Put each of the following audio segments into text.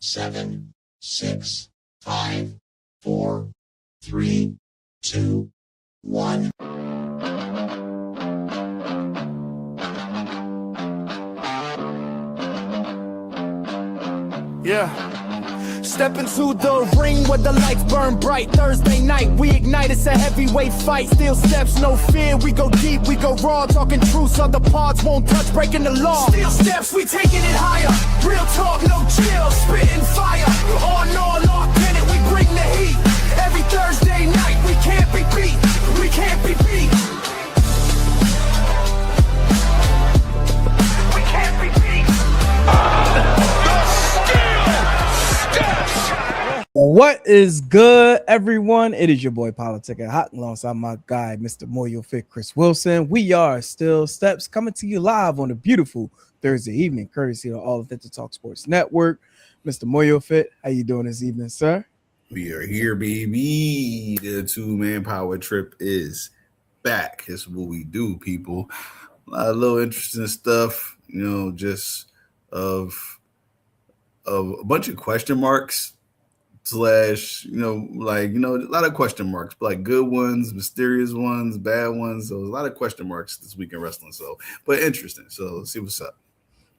7, 6, 5, 4, 3, 2, 1. Yeah. Step into the ring where the lights burn bright. Thursday night, we ignite. It's a heavyweight fight. Still steps, no fear. We go deep, we go raw. Talking truth, so the parts won't touch. Breaking the law. Still steps, we taking it higher. Real talk, no chill. Spitting fire. On, locked in it. We bring the heat. Every Thursday night, we can't be beat. We can't be beat. We can't be beat. What is good, everyone? It is your boy Politica Hot alongside my guy, Mr. Moyo Fit Chris Wilson. We are Still Steps coming to you live on a beautiful Thursday evening, courtesy of All of Fit to Talk Sports Network. Mr. Moyo Fit, how you doing this evening, sir? We are here, baby. The two-man power trip is back. It's what we do, people. A lot of little interesting stuff, just of a bunch of question marks. / a lot of question marks, like good ones, mysterious ones, bad ones. So a lot of question marks this week in wrestling. So, but interesting. So let's see what's up.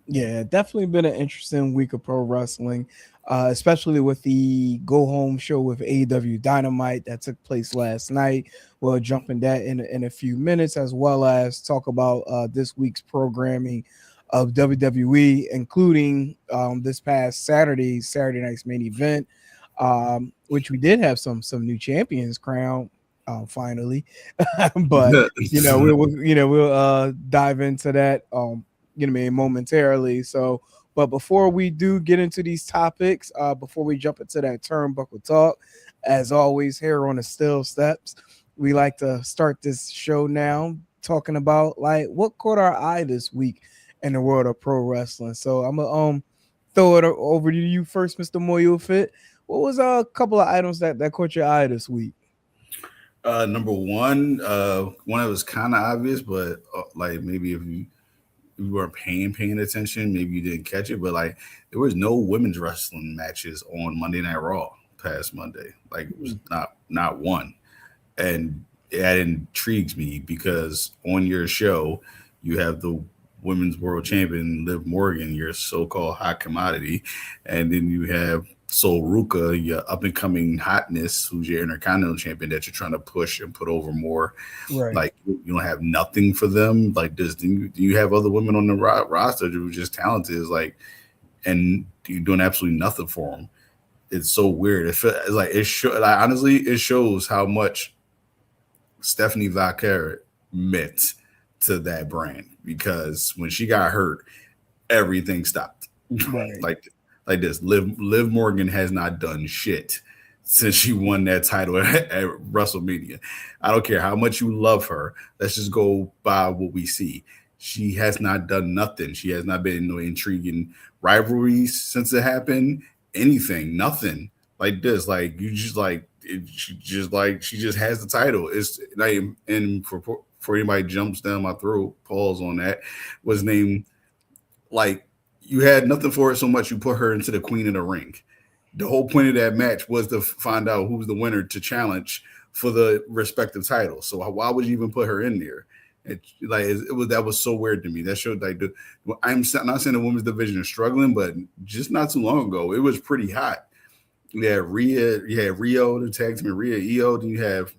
Yeah, definitely been an interesting week of pro wrestling, especially with the go home show with AEW Dynamite that took place last night. We'll jump in that in a few minutes, as well as talk about this week's programming of WWE, including this past Saturday night's main event. Which we did have some new champions crowned finally, but we'll dive into that momentarily. So, but before we do get into these topics, before we jump into that turnbuckle talk, as always here on the Still Steps, we like to start this show now talking about like what caught our eye this week in the world of pro wrestling. So I'm gonna throw it over to you first, Mr. Moyo Fit. What was a couple of items that caught your eye this week? Number one that was kind of obvious, but like maybe if you weren't paying attention, maybe you didn't catch it. But like there was no women's wrestling matches on Monday Night Raw past Monday. Like it was not one, and that intrigues me because on your show you have the women's world champion Liv Morgan, your so-called hot commodity, and then you have Sol Ruka, your up-and-coming hotness, who's your Intercontinental champion that you're trying to push and put over more. Right. Like, you don't have nothing for them. Like, do you have other women on the roster who are just talented? And you're doing absolutely nothing for them. It's so weird. Honestly, it shows how much Stephanie Valkyrie meant to that brand, because when she got hurt, everything stopped. Right. Like this, Liv Morgan has not done shit since she won that title at WrestleMania. I don't care how much you love her. Let's just go by what we see. She has not done nothing. She has not been in no intriguing rivalries since it happened. Anything, nothing like this. Like you just like it, she just has the title. It's like, and for anybody jumps down my throat, pause on that, was named like. You had nothing for her so much you put her into the Queen of the Ring. The whole point of that match was to find out who's the winner to challenge for the respective titles. So why would you even put her in there? That was so weird to me. That showed like I'm not saying the women's division is struggling, but just not too long ago it was pretty hot. You had Rio, the tag team, Rhea Io. Then you have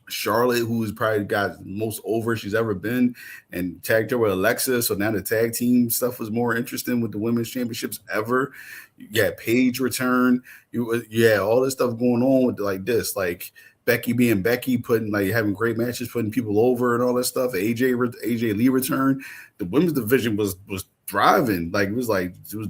Charlotte, who's probably got the most over she's ever been, and tagged her with Alexa. So now the tag team stuff was more interesting with the women's championships ever. You had Paige return. You had all this stuff going on with like this, like Becky being Becky, having great matches, putting people over and all that stuff. AJ Lee return. The women's division was thriving. It was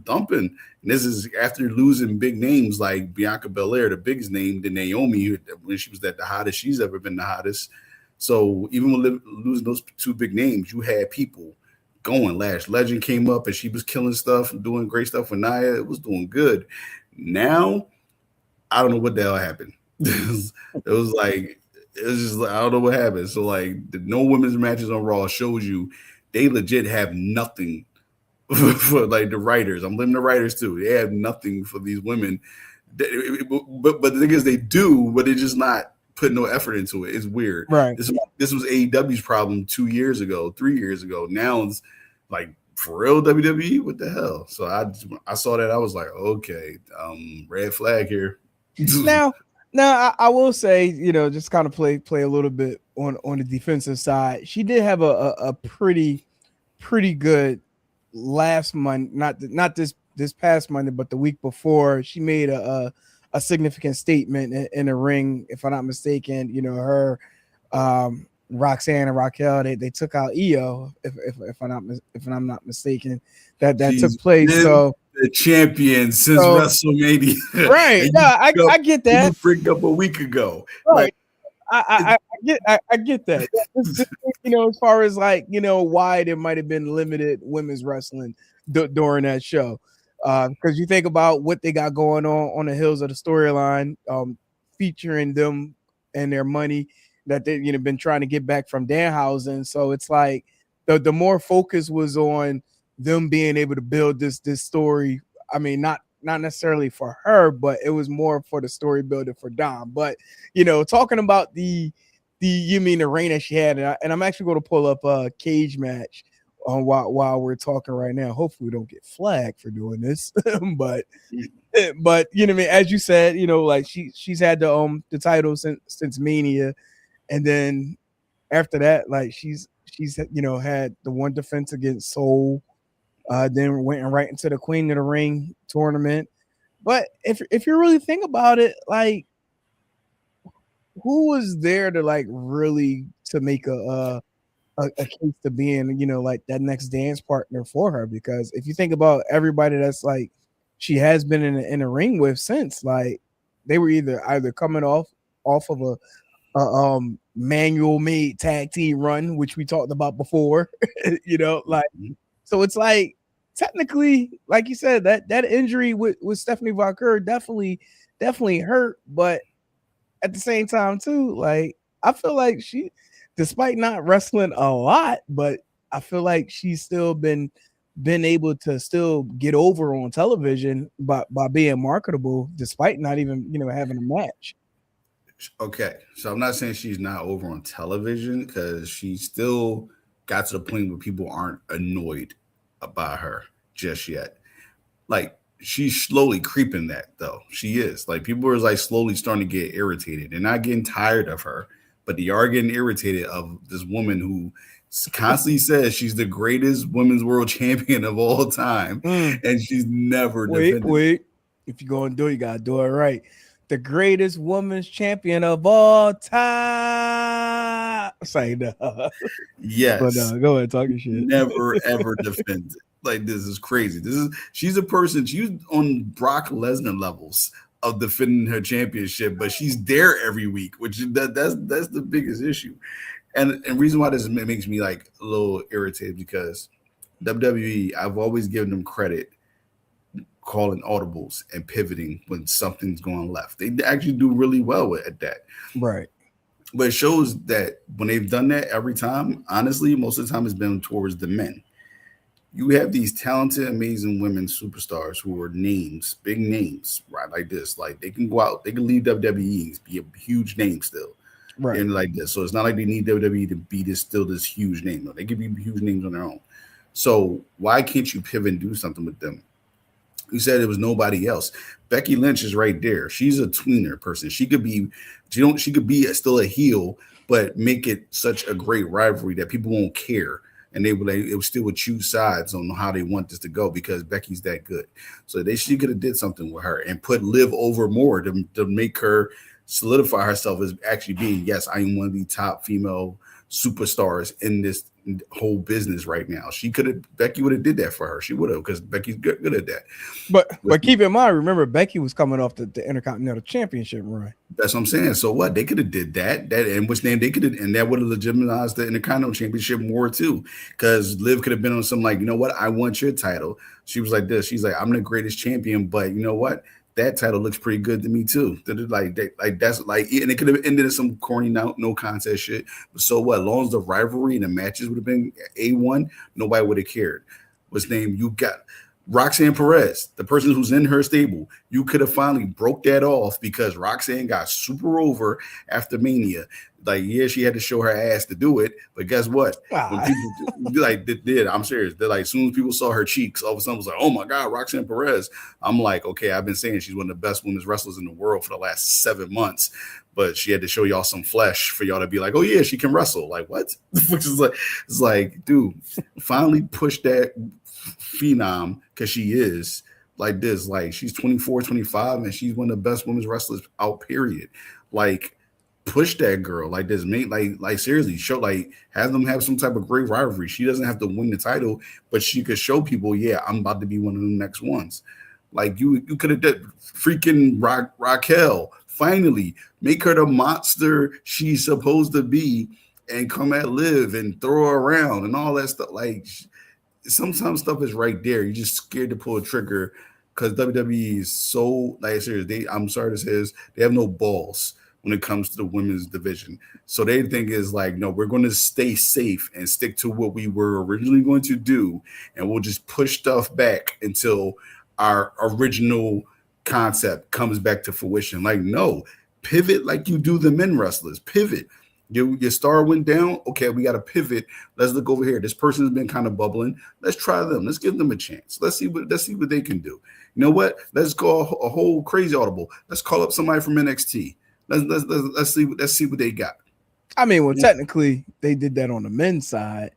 dumping. And this is after losing big names like Bianca Belair, the biggest name, then Naomi, when she was the hottest she's ever been, the hottest. So even with losing those two big names, you had people going. Lash Legend came up and she was killing stuff and doing great stuff with Nia. It was doing good. Now, I don't know what the hell happened. It was just I don't know what happened. So no women's matches on Raw shows you they legit have nothing for like the writers. I'm blaming the writers too. They have nothing for these women. But the thing is, they do, but they're just not putting no effort into it. It's weird. Right. This was AEW's problem 2 years ago, 3 years ago. Now it's like, for real, WWE? What the hell? So I saw that. I was like, okay, red flag here. Now, I will say, you know, just kind of play a little bit on the defensive side. She did have a pretty good last month, not this past Monday, but the week before. She made a significant statement in the ring, if I'm not mistaken. You know, her, Roxanne and Raquel, they took out Io, if I'm not mistaken. That took place. So the champion since WrestleMania, right? Yeah, I get that. You freaked up a week ago, right? I get that. Just, you know, as far as like, you know, why there might have been limited women's wrestling during that show, because you think about what they got going on the heels of the storyline, featuring them and their money that they, you know, been trying to get back from Danhausen. So it's like the more focus was on them being able to build this story. I mean, not necessarily for her, but it was more for the story builder for Dom. But, you know, talking about the you mean the reign that she had, and I'm actually going to pull up a cage match on while we're talking right now. Hopefully we don't get flagged for doing this, but you know what I mean, as you said, you know, like she's had the title since Mania, and then after that, like she's you know, had the one defense against Soul. Then went right into the Queen of the Ring tournament. But if you really think about it, like, who was there to like really to make a case to being, you know, like that next dance partner for her? Because if you think about everybody that's like she has been in a ring with since, like, they were either coming off of a manual made tag team run, which we talked about before, you know, like, so it's like, technically, like you said, that injury with Stephanie Valkyrie definitely hurt, but at the same time too, like, I feel like she, despite not wrestling a lot, but I feel like she's still been able to still get over on television by being marketable, despite not even, you know, having a match. Okay, so I'm not saying she's not over on television, because she still got to the point where people aren't annoyed by her just yet. Like, she's slowly creeping that, though. She is. Like, people are like slowly starting to get irritated. They're not getting tired of her, but they are getting irritated of this woman who constantly says she's the greatest women's world champion of all time, and she's never defended. Wait. If you're going to do it, you got to do it right. The greatest women's champion of all time. Say no. Yes. But go ahead, talk your shit. Never ever defend it. Like, this is crazy. She's a person. She's on Brock Lesnar levels of defending her championship, but she's there every week, which that's the biggest issue. And reason why this makes me like a little irritated, because WWE, I've always given them credit calling audibles and pivoting when something's going left. They actually do really well at that. Right. But it shows that when they've done that every time, honestly, most of the time it's been towards the men. You have these talented, amazing women superstars who are names, big names, right? Like this. Like, they can go out, they can leave WWE, be a huge name still. Right. And like this. So it's not like they need WWE to be this huge name. No, they can be huge names on their own. So why can't you pivot and do something with them? You said it was nobody else. Becky Lynch is right there. She's a tweener person. She could be still a heel, but make it such a great rivalry that people won't care, and they would still choose sides on how they want this to go, because Becky's that good. So she could have did something with her and put Liv over more to make her solidify herself as actually being, yes, I am one of the top female superstars in this whole business right now. Becky would have did that for her. She would have, because Becky's good at that. But keep in mind, remember, Becky was coming off the Intercontinental Championship run. That's what I'm saying. So what? They could have did that and which name they could have, and that would have legitimized the Intercontinental Championship more too. Because Liv could have been on some like, you know what? I want your title. She was like this. She's like, I'm the greatest champion, but you know what? That title looks pretty good to me too. That's like, and it could have ended in some corny no contest shit. But so what? As long as the rivalry and the matches would have been A1, nobody would have cared. what's name? You got Roxanne Perez, the person who's in her stable. You could have finally broke that off because Roxanne got super over after Mania. Like, yeah, she had to show her ass to do it, but guess what? When people like did, I'm serious. They're like, as soon as people saw her cheeks, all of a sudden it was like, oh my God, Roxanne Perez. I'm like, okay, I've been saying she's one of the best women's wrestlers in the world for the last 7 months, but she had to show y'all some flesh for y'all to be like, oh yeah, she can wrestle. Like, what? Which is like, it's like, dude, finally push that phenom, because she is like this. Like, she's 24, 25, and she's one of the best women's wrestlers out, period. Like, push that girl like this, mate. Like seriously, show, like, have them have some type of great rivalry. She doesn't have to win the title, but she could show people, yeah, I'm about to be one of the next ones. Like, you could have did freaking Raquel. Finally, make her the monster she's supposed to be, and come at Liv and throw her around and all that stuff. Like, sometimes stuff is right there. You're just scared to pull a trigger because WWE is so, like, serious. I'm sorry to say this, they have no balls when it comes to the women's division. So they think is like, no, we're going to stay safe and stick to what we were originally going to do, and we'll just push stuff back until our original concept comes back to fruition. Like, no, pivot like you do the men wrestlers. Pivot. Your star went down. Okay, we got to pivot. Let's look over here. This person's been kind of bubbling. Let's try them. Let's give them a chance. Let's see what they can do. You know what? Let's go a whole crazy audible. Let's call up somebody from NXT. Let's see what they got. I mean, well, technically they did that on the men's side,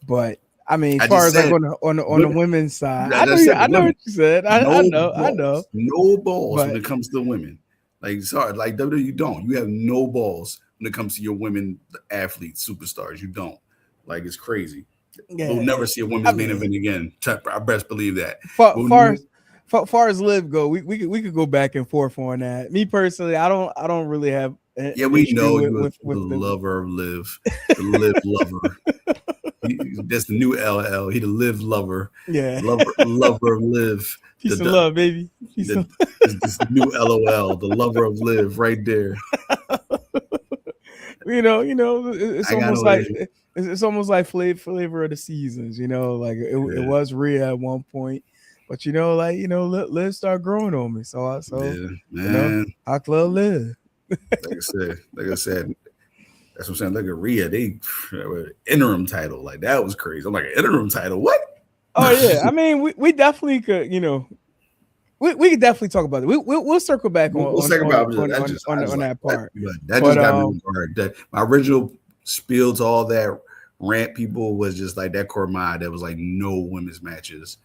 but I mean, as far as like on the women's side, I know what you said. I know. No balls when it comes to women. Like, sorry, like WWE, you don't. You have no balls when it comes to your women athletes, superstars. You don't. Like, it's crazy. Yeah. We'll never see a women's main event again. I best believe that. Far as Liv go, we could go back and forth on that. Me personally, I don't really have. Yeah, we know you're the lover of Liv, the Liv lover. That's the new LL. He the Liv lover. Yeah, lover of Liv. Peace and love, baby. This the new LOL, the lover of Liv, right there. It's almost like flavor of the seasons. Like it was Rhea at one point. But Liv start growing on me. So I love Liv. like I said, that's what I'm saying. Look at Rhea, they interim title, like that was crazy. I'm like, an interim title, what? Oh yeah, I mean, we definitely could, we could definitely talk about it. We'll circle back on that part. That just got me hard. My original spiel to all that rant people was just like that core mind that was like no women's matches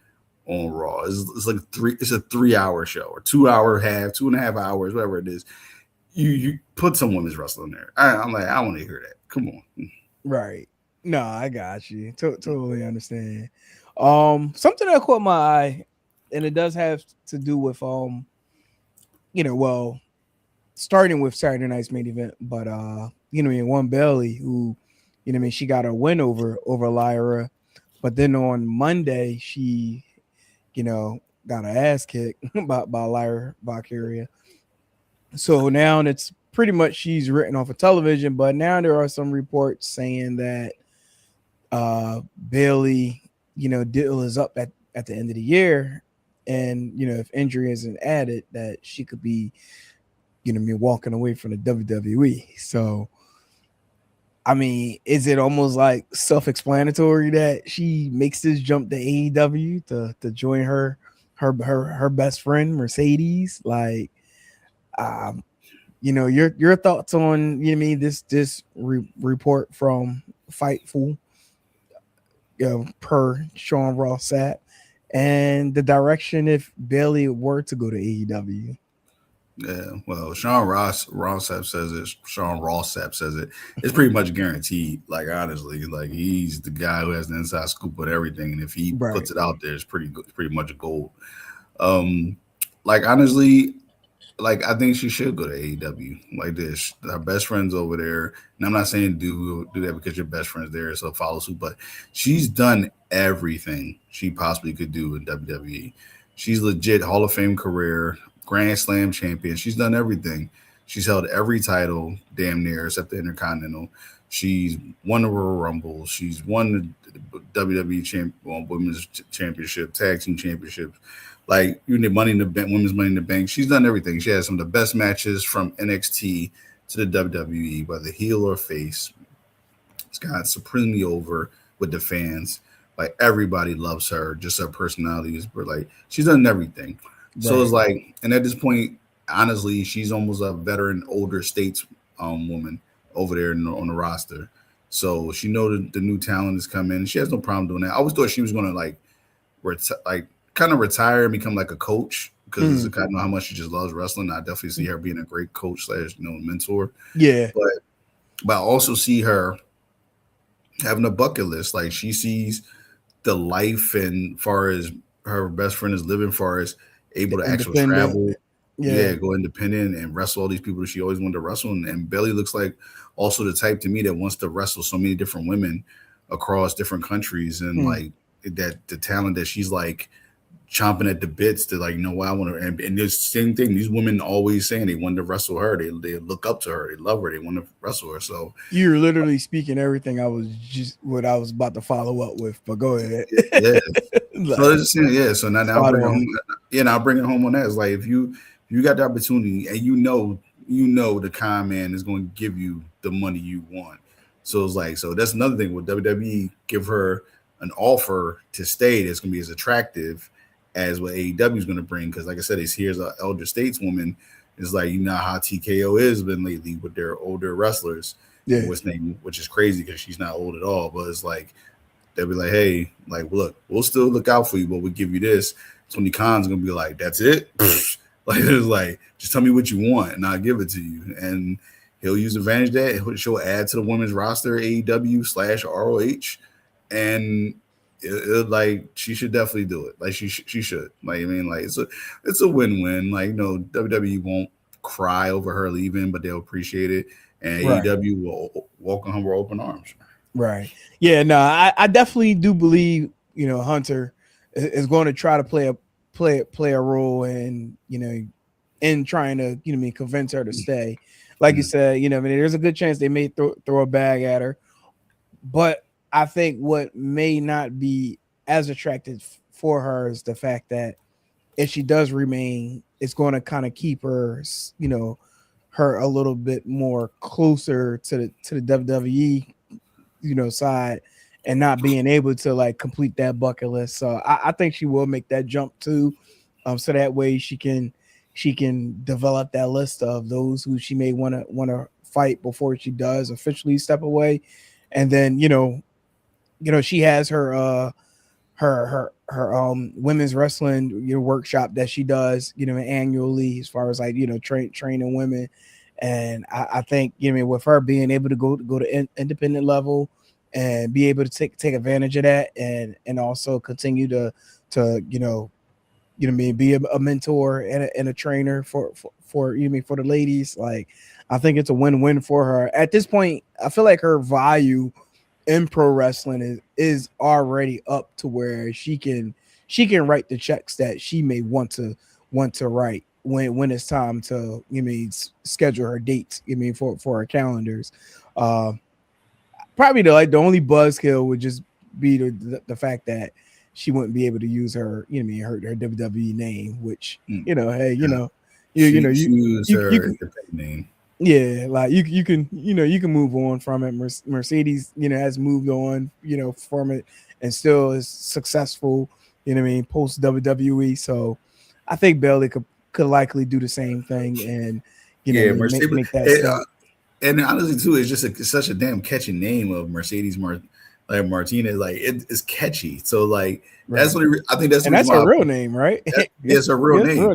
on Raw. It's like it's a 3-hour show or 2.5 hours, whatever it is. You put some women's wrestling there. I'm like, I want to hear that. Come on. Right. No, I got you. Totally understand. Something that caught my eye, and it does have to do with starting with Saturday night's main event, but one Bayley who, she got a win over Lyra, but then on Monday she, got her ass kicked by Lyra Valkyria. So now it's pretty much she's written off of television, but now there are some reports saying that Bayley, deal is up at the end of the year, and if injury isn't added, that she could be, walking away from the WWE. So, I mean, is it almost like self-explanatory that she makes this jump to AEW to join her best friend Mercedes? Like, your thoughts on this report from Fightful, per Sean Ross Sapp, and the direction if Bayley were to go to AEW. Yeah, well, Sean Ross Sapp says it. Sean Ross Sapp says it. It's pretty much guaranteed. Like, honestly, like, he's the guy who has the inside scoop with everything, and if he puts it out there, it's pretty much a gold. Like, honestly, like, I think she should go to AEW. Like this, her best friend's over there, and I'm not saying do that because your best friend's there, so follow suit. But she's done everything she possibly could do in WWE. She's legit Hall of Fame career, Grand Slam champion. She's done everything. She's held every title, damn near, except the Intercontinental. She's won the Royal Rumble. She's won the WWE Women's Championship, Tag Team Championships. Like you need Money in the Bank, Women's Money in the Bank. She's done everything. She has some of the best matches from NXT to the WWE, whether heel or face. It's got supremely over with the fans. Like everybody loves her. Just her personality is like she's done everything. Right. So it's like, and at this point, honestly, she's almost a veteran, older states woman over there on the roster. So she knows the new talent is coming. She has no problem doing that. I always thought she was gonna like kind of retire and become like a coach because I know how much she just loves wrestling. I definitely see her being a great coach / mentor. Yeah, but I also see her having a bucket list. Like she sees the life and far as her best friend is living, far as able to actually travel, go independent and wrestle all these people that she always wanted to wrestle. And Bayley looks like also the type to me that wants to wrestle so many different women across different countries and like that the talent that she's like chomping at the bits to like, I want to, and the same thing, these women always saying they want to wrestle her. They look up to her. They love her. They want to wrestle her. So you're literally speaking everything I was about to follow up with, but go ahead. Yeah. So now I'll bring it home. Yeah. Now I'll bring it home on that. It's like, if you got the opportunity and you know, the con man is going to give you the money you want. So it's like, so that's another thing with WWE, give her an offer to stay that's going to be as attractive as what AEW is going to bring. Because like I said, here's an elder stateswoman. It's like, how TKO has been lately with their older wrestlers, which is crazy because she's not old at all. But it's like, they'll be like, hey, like, look, we'll still look out for you, but we'll give you this. Tony Khan's going to be like, that's it? Like, it's like, just tell me what you want and I'll give it to you. And he'll use advantage of that. She'll add to the women's roster, AEW / ROH. And it like she should definitely do it. Like she should. Like, I mean, like it's a win-win. Like, WWE won't cry over her leaving, but they'll appreciate it. And AEW will welcome her with open arms. Right. Yeah, no, I definitely do believe, Hunter is going to try to play a role in, in trying to, convince her to stay. Like you said, there's a good chance they may throw a bag at her. But I think what may not be as attractive for her is the fact that if she does remain, it's going to kind of keep her, her a little bit more closer to the WWE, side, and not being able to like complete that bucket list. So I think she will make that jump too, so that way she can develop that list of those who she may want to fight before she does officially step away, and then she has her women's wrestling workshop that she does annually as far as like training women. And I think with her being able to go to independent level and be able to take advantage of that and also continue to be a mentor and a trainer for the ladies. Like, I think it's a win-win for her at this point. I feel like her value in pro wrestling is already up to where she can write the checks that she may want to write when it's time to schedule her dates for her calendars. Probably the only buzzkill would just be the fact that she wouldn't be able to use her her WWE name, which you use her name. Yeah, like you can move on from it. Mercedes, has moved on, from it and still is successful, post WWE. So I think Bayley could likely do the same thing and Mercedes, make that step. And honestly too, it's just such a damn catchy name of Mercedes Martinez. Like it's catchy. So like that's what I think that's her real name, right? It's her real name.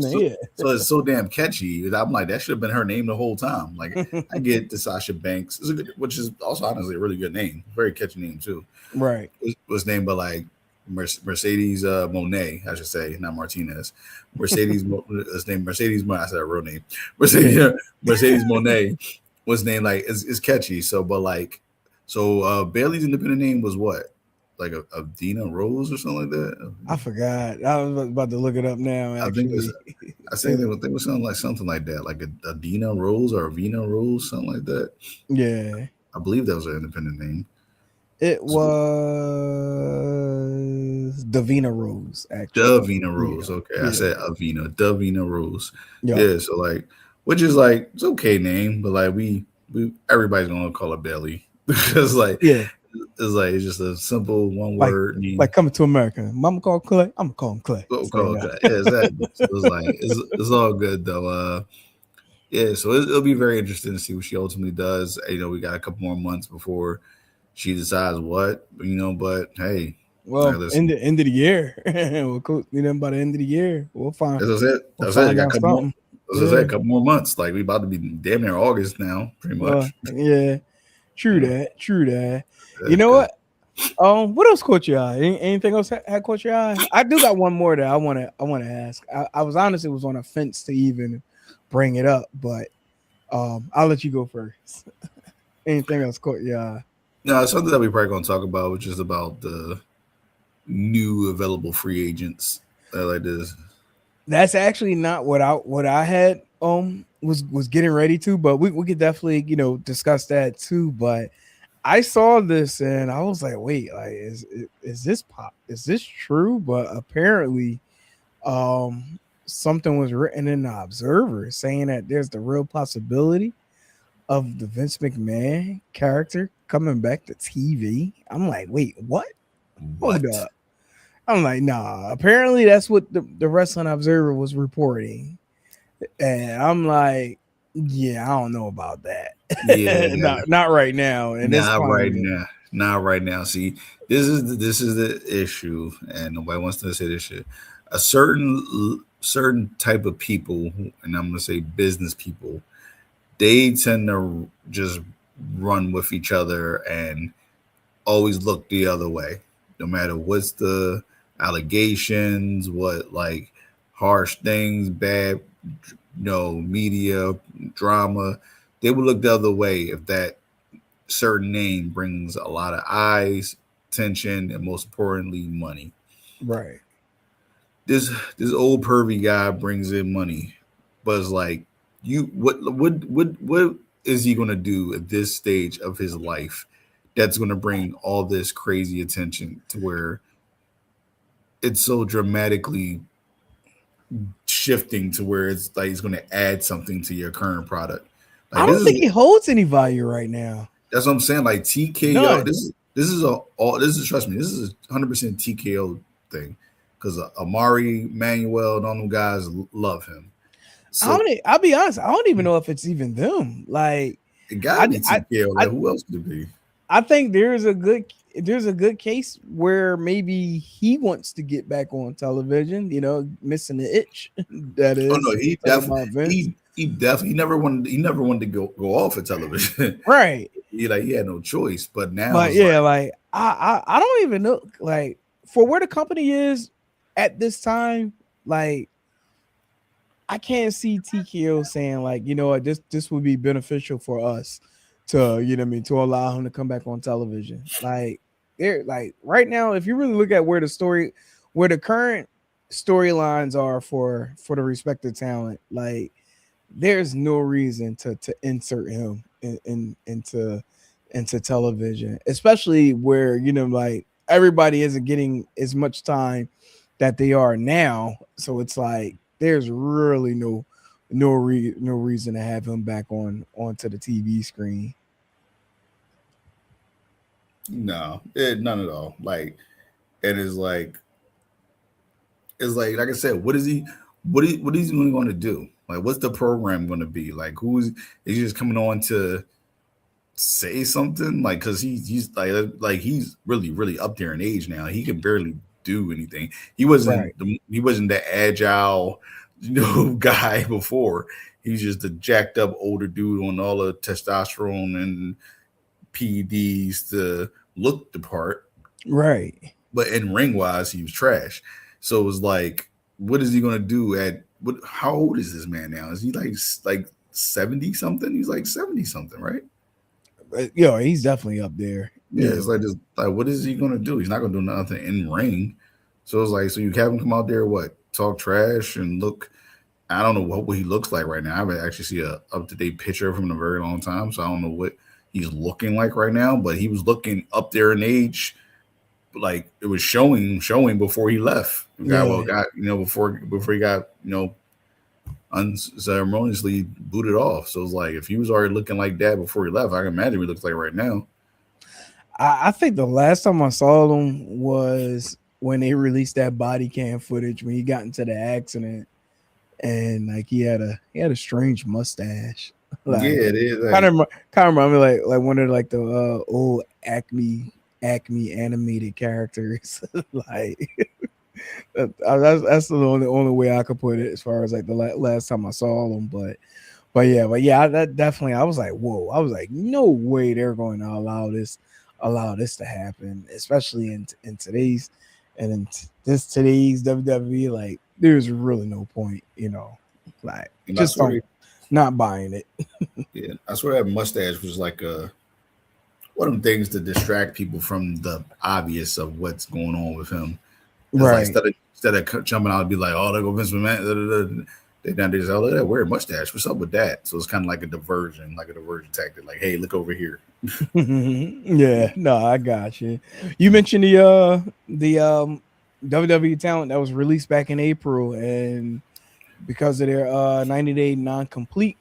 So it's so damn catchy. I'm like, that should have been her name the whole time. Like I get to Sasha Banks, which is also honestly a really good name, very catchy name too. Right. It was named by like Mercedes Monet, I should say, not Martinez. Mercedes, it's named Mercedes. I said her real name. Mercedes Monet was named like it's catchy. So, but like. So Bayley's independent name was what? Like a Dina Rose or something like that? I forgot. I was about to look it up now. Actually. I think it was something like that, like a Dina Rose or a Vina Rose, something like that. Yeah. I believe that was an independent name. It So, was Davina Rose, actually. Davina Yeah, Rose. Okay, I yeah, said Avina. Davina Rose. yeah, Yeah. So like, which is like it's okay name, but like we everybody's gonna call her Bayley because like yeah. it's just a simple one Like word name. like coming to America. Mama call Clay. I'm gonna call him Clay. Oh, So you call know. it. Yeah, exactly. So it's like it's all good though. Yeah. So it'll be very interesting to see what she ultimately does. We got a couple more months before she decides what. But hey, Well, listen. end of the year. We'll by the end of the year. As I said, We'll I find got a out couple more. something. As I said, a Yeah. couple more months. Like we about to be damn near August now, pretty Well, much. yeah. True Yeah, that. True that. You know because what? What else caught your eye? Anything else had caught your eye? I do got one more that I wanna ask. I was honestly was on a fence to even bring it up, but I'll let you go first. Anything else caught your eye? no, it's something that we probably gonna talk about, which is about the new available free agents. Like this. That's actually not what I had was getting ready to, but we could definitely discuss that too. But I saw this and I was like, wait, like is this pop? Is this true? But apparently, something was written in the Observer saying that there's the real possibility of the Vince McMahon character coming back to TV. I'm like, wait, what? Hold What? up. I'm like, nah. Apparently, that's what the Wrestling Observer was reporting, and I'm like, yeah, I don't know about that. Yeah, not right now, in this not right climate. now. Not right now. See, this is the issue, and nobody wants to say this shit. A certain type of people, and I'm gonna say business people, they tend to just run with each other and always look the other way, no matter what's the allegations, what like harsh things, bad, media drama. They would look the other way if that certain name brings a lot of eyes, attention, and most importantly, money. Right. This old pervy guy brings in money, but it's like what is he gonna do at this stage of his life that's gonna bring all this crazy attention to where it's so dramatically shifting to where it's like it's gonna add something to your current product. Like I this don't think is he holds any value right now. that's what I'm saying. Like TKO, None. this is trust me, this is 100% TKO thing because Amari Manuel and all them guys love him. So I'll be honest. I don't even know if it's even them. Like, it gotta I, be I, TKO. I, Like who else could it be? I think there's a good case where maybe he wants to get back on television. Missing the itch. That Oh is no, he talking definitely about Vince. he never wanted to go off of television. Right. He had no choice. But now But it's like yeah, like I don't even know, like, for where the company is at this time, like I can't see TKO saying, like, you know what, this would be beneficial for us to, to allow him to come back on television. Like, they're like right now, if you really look at where the current storylines are for the respective talent, like there's no reason to insert him into television, especially where like everybody isn't getting as much time that they are now. So it's like there's really no reason to have him back onto the TV screen. no, none at all. Like and it's like I said, what is he going to do? Like what's the program going to be? Like is he just coming on to say something? Like because he's like he's really up there in age now. He can barely do anything. Right. He wasn't that agile, guy before. He's just a jacked up older dude on all the testosterone and PEDs to look the part. Right. But in ring wise, he was trash. So it was like, what is he gonna do at what? How old is this man now? Is he like 70 something? He's like 70 something, right? He's definitely up there. Yeah, it's like this. Like, what is he gonna do? He's not gonna do nothing in ring. So it's like, so you have him come out there, what, talk trash and look. I don't know what he looks like right now. I haven't actually seen a up to date picture of him in a very long time, so I don't know what he's looking like right now, but he was looking up there in age. Like it was showing before he left. Before he got unceremoniously booted off. So it's like if he was already looking like that before he left, I can imagine what he looks like right now. I think the last time I saw him was when they released that body cam footage when he got into the accident, and like he had a strange mustache. Yeah, it is. Kind of remind me like one of like the old Acme animated characters. Like that's the only way I could put it as far as like the last time I saw them. But yeah, that definitely I was like, whoa, I was like, no way they're going to allow this to happen, especially in today's today's WWE. Like there's really no point, like And just not buying it. Yeah, I swear that mustache was like one of them things to distract people from the obvious of what's going on with him. Right. Like, instead of jumping out and be like, oh, there go Vince McMahon. They just, oh, look at that weird mustache. What's up with that? So it's kind of like a diversion tactic. Like, hey, look over here. Yeah, no, I got you. You mentioned the WWE talent that was released back in April, and because of their 90-day non-compete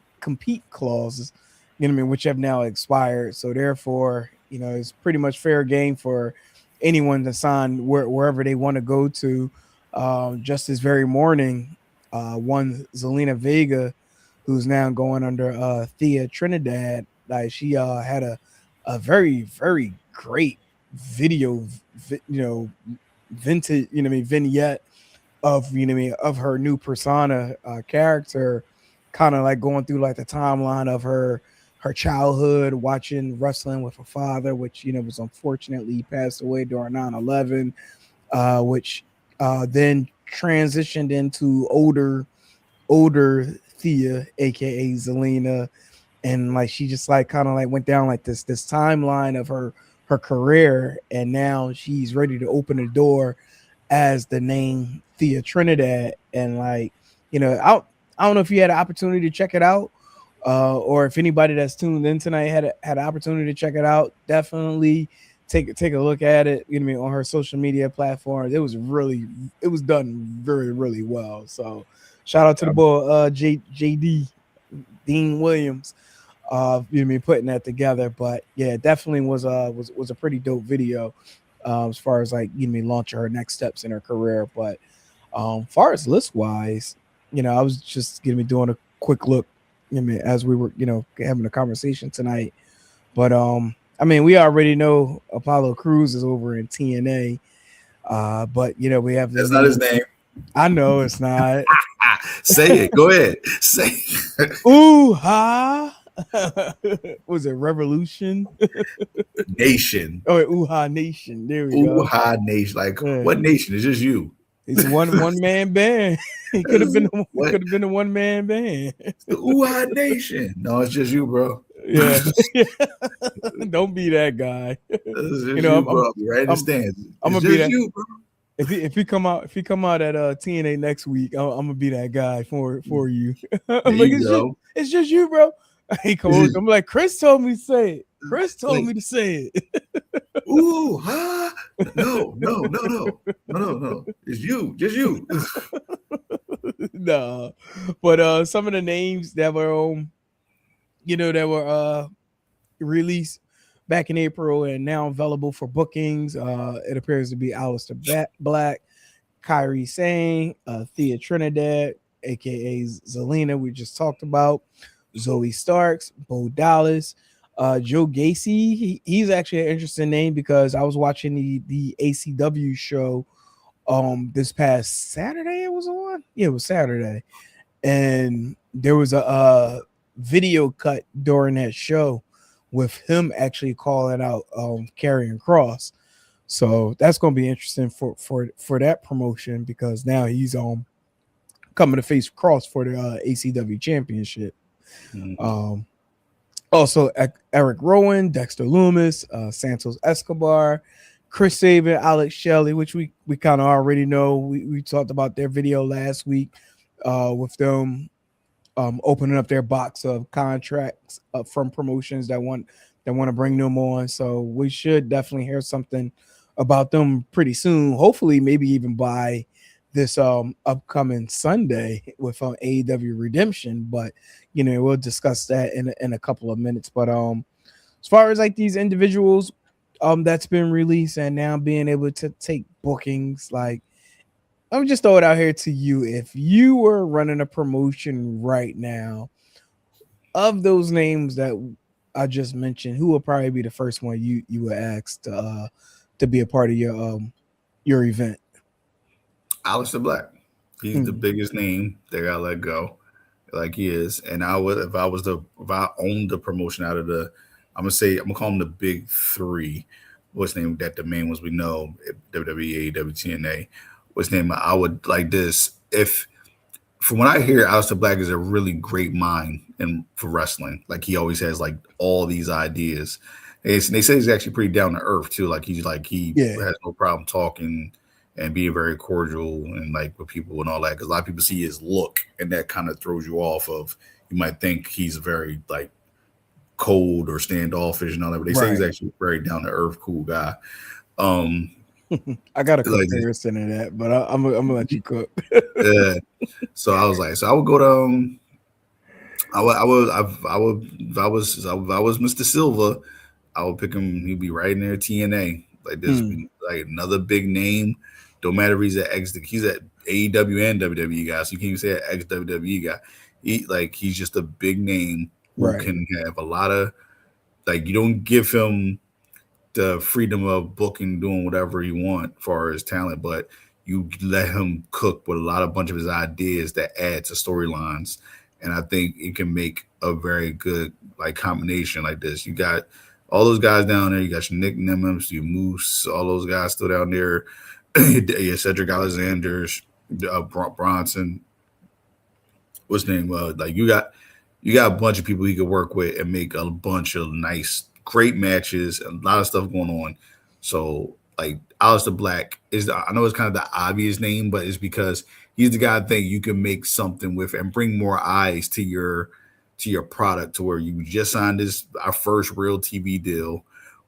clauses, which have now expired. So therefore, it's pretty much fair game for anyone to sign wherever they want to go to. Just this very morning, one Zelina Vega, who's now going under Thea Trinidad, like she had a very, very great video, vintage, vignette of of her new persona character, kind of like going through like the timeline of her childhood watching wrestling with her father, which was unfortunately passed away during 9/11, which then transitioned into older Thea, aka Zelina, and like she just like kind of like went down like this timeline of her career, and now she's ready to open the door as the name Thea Trinidad. And like, I don't know if you had an opportunity to check it out, or if anybody that's tuned in tonight had an opportunity to check it out. Definitely take a look at it. On her social media platforms. It was done very, really well. So shout out to the boy JD Dean Williams, putting that together. But yeah, it definitely was a pretty dope video. As far as like launching her next steps in her career. But far as list wise, I was just doing a quick look, as we were having a conversation tonight. But we already know Apollo Crews is over in TNA. But we have that's not his name. I know it's not. Say it. Go ahead. Say it. Ooh ha. Was it Revolution Nation? Oh, Ooh-Ha Nation. There we go. Ooh-Ha Nation. Like what nation? It's just you. It's one man band. He could have been a one man band. It's the Ooh-Ha Nation. No, it's just you, bro. Yeah. Don't be that guy. I'm right in the stands. I'm gonna be that. You, bro. If he come out at TNA next week, I'm gonna be that guy for you. I'm like, it's just you, bro. He comes. I'm like, Chris told me to say it. Chris told me to say it. Ooh, huh? No. It's you, just you. No, but some of the names that were released back in April and now available for bookings. It appears to be Aleister Black, Kairi Sane, Thea Trinidad, aka Zelina, we just talked about, Zoe Starks, Bo Dallas, Joe Gacy. He's actually an interesting name because I was watching the ACW show this past Saturday. It was on. Yeah, it was Saturday, and there was a video cut during that show with him actually calling out Karrion Kross. So that's going to be interesting for that promotion because now he's coming to face Kross for the ACW championship. Mm-hmm. Also Eric Rowan, Dexter Lumis, Santos Escobar, Chris Sabin, Alex Shelley, which we kind of already know. We talked about their video last week with them opening up their box of contracts from promotions that want They want to bring them on, so we should definitely hear something about them pretty soon. Hopefully, maybe even by this upcoming Sunday with AEW Redemption. But we'll discuss that in a couple of minutes. But as far as like these individuals that's been released and now being able to take bookings, like I'm just throw it out here to you. If you were running a promotion right now, of those names that I just mentioned, who will probably be the first one you would ask to be a part of your event? Aleister Black. He's the Hmm. biggest name they got let go, like he is. And I would, if I owned the promotion out of I'm gonna call them the big three. What's name that the main ones we know, WWE, AEW, TNA. What's name? I would like this if from what I hear, Aleister Black is a really great mind and for wrestling. Like he always has like all these ideas. They say he's actually pretty down to earth too. Like he Yeah, has no problem talking and being very cordial and like with people and all that. Because a lot of people see his look and that kind of throws you off of. You might think he's very like cold or standoffish and all that, but they say he's right. actually a very down to earth, cool guy. Um, I got a like comparison to that, but I'm gonna let you cook. yeah. So I was like, so I would go to if I was Mr. Silva, I would pick him. He'd be right in there, TNA. Like this, Hmm. be like another big name. Don't matter if he's at AEW and WWE guy. So you can't even say an ex WWE guy. He's just a big name who Right. can have a lot of like. You don't give him the freedom of booking, doing whatever he want for his talent, but you let him cook with a lot of bunch of his ideas that add to storylines, and I think it can make a very good like combination like this. You got all those guys down there. You got your Nick Nimitz, your Moose, all those guys still down there. Your Cedric Alexander's, Bronson. What's his name? Like you got a bunch of people you could work with and make a bunch of nice, great matches, a lot of stuff going on. So like Aleister Black I know it's kind of the obvious name, but it's because he's the guy I think you can make something with and bring more eyes to your product to where you just signed this our first real TV deal.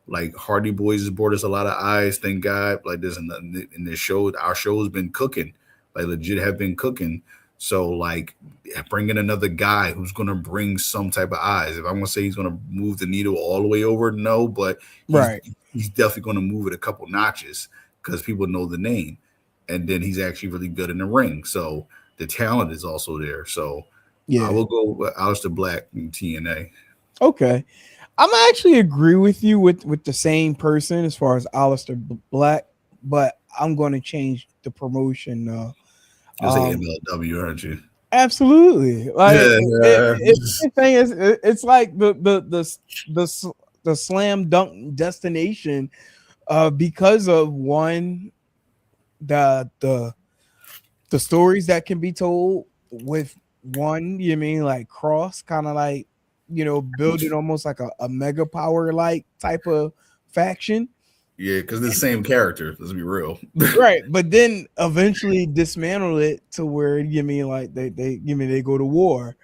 Like Hardy Boys has brought us a lot of eyes, thank God. Like this in this show, our show has been cooking, like legit have been cooking. So like bringing another guy who's going to bring some type of eyes. If I'm going to say he's going to move the needle all the way over, no, but Right. he's definitely going to move it a couple notches because people know the name, and then he's actually really good in the ring. So the talent is also there. So I Yeah. will go with Aleister Black in TNA. Okay. I'm actually agree with you with the same person as far as Alistair Black, but I'm going to change the promotion. You'll say Um, MLW, aren't you? Absolutely. Like Yeah, the thing is, it's like the slam dunk destination, because of one the stories that can be told with one. You mean like cross kind of like building almost like a mega power like type of faction. yeah, because it's the same character. Let's be real. Right, but then eventually dismantle it to where you mean like they go to war,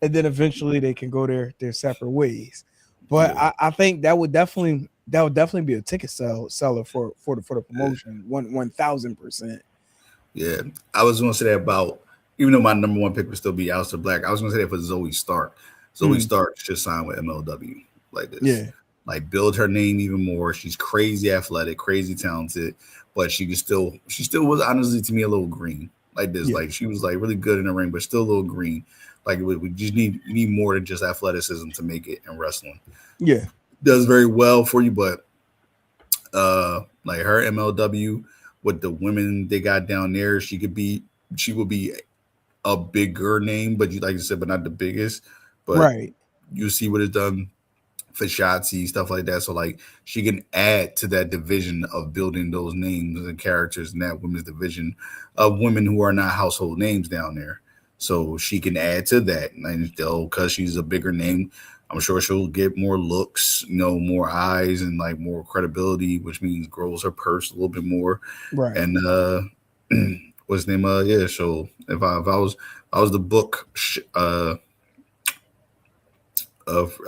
and then eventually they can go their separate ways. But Yeah, I think that would definitely be a ticket seller for the yeah. promotion 1,000%. Yeah, I was going to say that about even though my number one pick would still be Aleister Black. I was going to say that for Zoe Stark. Zoe Hmm. Stark should sign with MLW like this. Yeah, Like build her name even more. She's crazy athletic, crazy talented, but she still was honestly to me a little green like this. yeah, Like she was like really good in the ring, but still a little green. Like we just you need more than just athleticism to make it in wrestling. yeah, Does very well for you, but like her MLW with the women they got down there, she would be a bigger name, but you like I said, but not the biggest. But right, you see what it's done for Shotzi, stuff like that. So like she can add to that division of building those names and characters in that women's division of women who are not household names down there. So she can add to that, and because she's a bigger name, I'm sure she'll get more looks, more eyes and like more credibility, which means grows her purse a little bit more. right. And what's his name? Yeah. So if I was the book of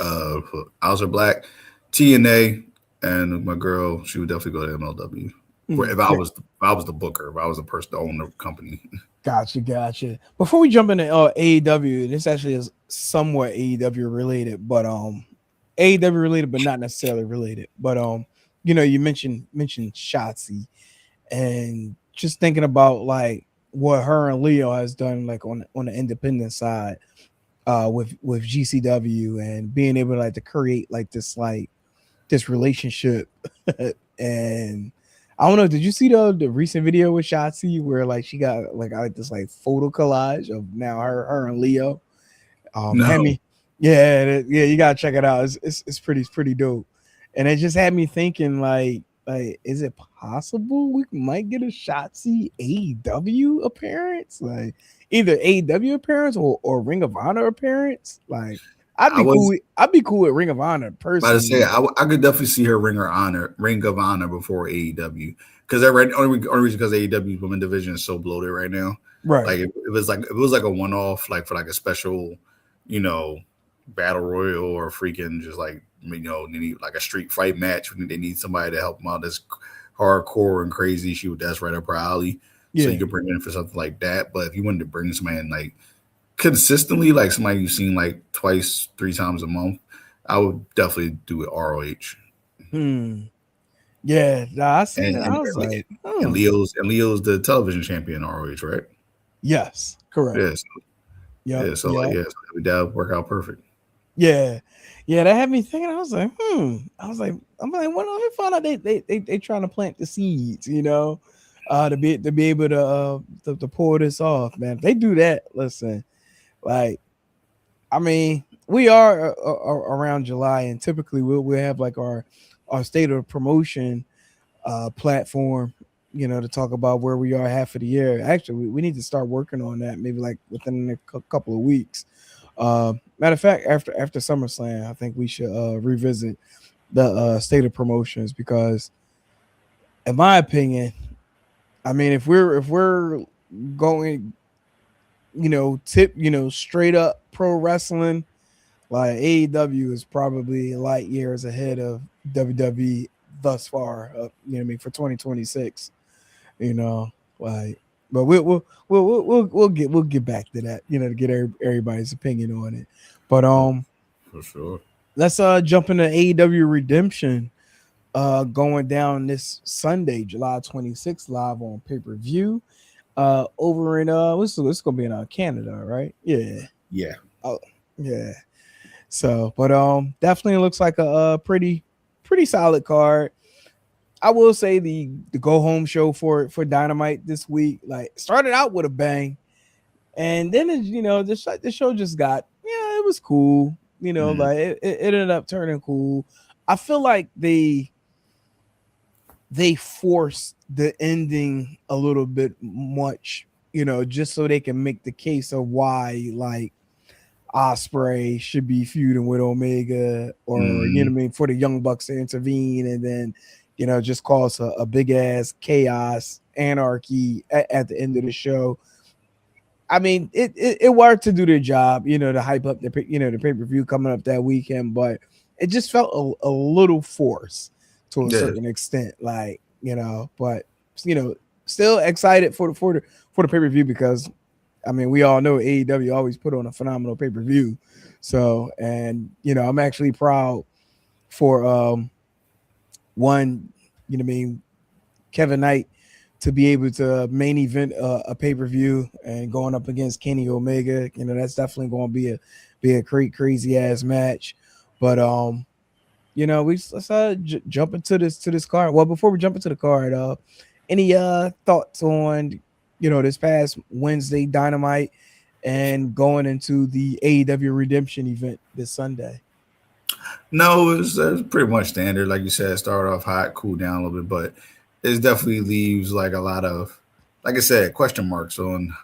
Alistair Black, TNA, and my girl, she would definitely go to MLW. If I Yeah. was, if I was the booker, if I was the person to own the company. Gotcha. Before we jump into AEW, this actually is somewhat AEW related, but AEW related, but not necessarily related. But you mentioned Shotzi, and just thinking about like what her and Leo has done, like on the independent side, with GCW, and being able to, like, to create like this relationship. And I don't know, did you see the recent video with Shotzi where like she got like this like photo collage of now her and Leo? Had No, me, yeah, you gotta check it out. It's pretty dope. And it just had me thinking like is it possible we might get a Shotzi AEW appearance? Like either AEW appearance or Ring of Honor appearance? Like I'd I be cool was with, I'd be cool with Ring of Honor about to say personally. I could definitely see her Ring of Honor before AEW because that right only reason because AEW women division is so bloated right now. Right. Like if it was like a one off, like for like a special, you know, battle royal or freaking just like they need like a street fight match. They need somebody to help them out that's hardcore and crazy. That's right up her alley. So you Yeah. could bring her in for something like that. But if you wanted to bring somebody in like consistently, like somebody you've seen like twice, 3 times a month, I would definitely do it ROH. Hmm. Yeah. Nah, I seen And it. I was like, Leo's the television champion in ROH, right? yes, correct. Yes, Yep. yeah. So like, Yep. yeah, so that would work out perfect. Yeah. Yeah, that had me thinking. I was like, I'm like, when I find out they trying to plant the seeds, to be able to pull this off, man. If they do that, listen, like, I mean, we are around July, and typically we'll have like our state of promotion platform, to talk about where we are half of the year. Actually, we need to start working on that maybe like within the next couple of weeks. Matter of fact, after SummerSlam, I think we should revisit the state of promotions, because, in my opinion, I mean, if we're going, straight up pro wrestling, like AEW is probably light years ahead of WWE thus far. What I mean, for 2026, you know, like, but we'll get back to that, to get everybody's opinion on it. But For sure. let's jump into AEW Redemption, going down this Sunday, July 26th, live on pay-per-view, over in what's gonna be in Canada, right? Yeah. Yeah. Oh, yeah. So, but definitely looks like a pretty solid card. I will say the go home show for Dynamite this week, like, started out with a bang, and then the show just got, it was cool, Mhm. like it ended up turning cool. I feel like they forced the ending a little bit much, just so they can make the case of why, like, Osprey should be feuding with Omega, or, Mhm. what I mean, for the Young Bucks to intervene, and then, just cause a big ass chaos, anarchy at the end of the show. I mean, it worked to do their job, to hype up the the pay-per-view coming up that weekend, but it just felt a little forced to a Yeah. certain extent, like, but, you know, still excited for the pay-per-view, because, I mean, we all know AEW always put on a phenomenal pay-per-view. So, and, I'm actually proud for one, what I mean, Kevin Knight, to be able to main event a pay-per-view and going up against Kenny Omega. That's definitely going to be a crazy ass match. But let's jump into this card. Well, before we jump into the card, any thoughts on, this past Wednesday Dynamite and going into the AEW Redemption event this Sunday? No, it's pretty much standard. Like you said, start off hot, cool down a little bit, but it definitely leaves like a lot of, like I said, question marks on.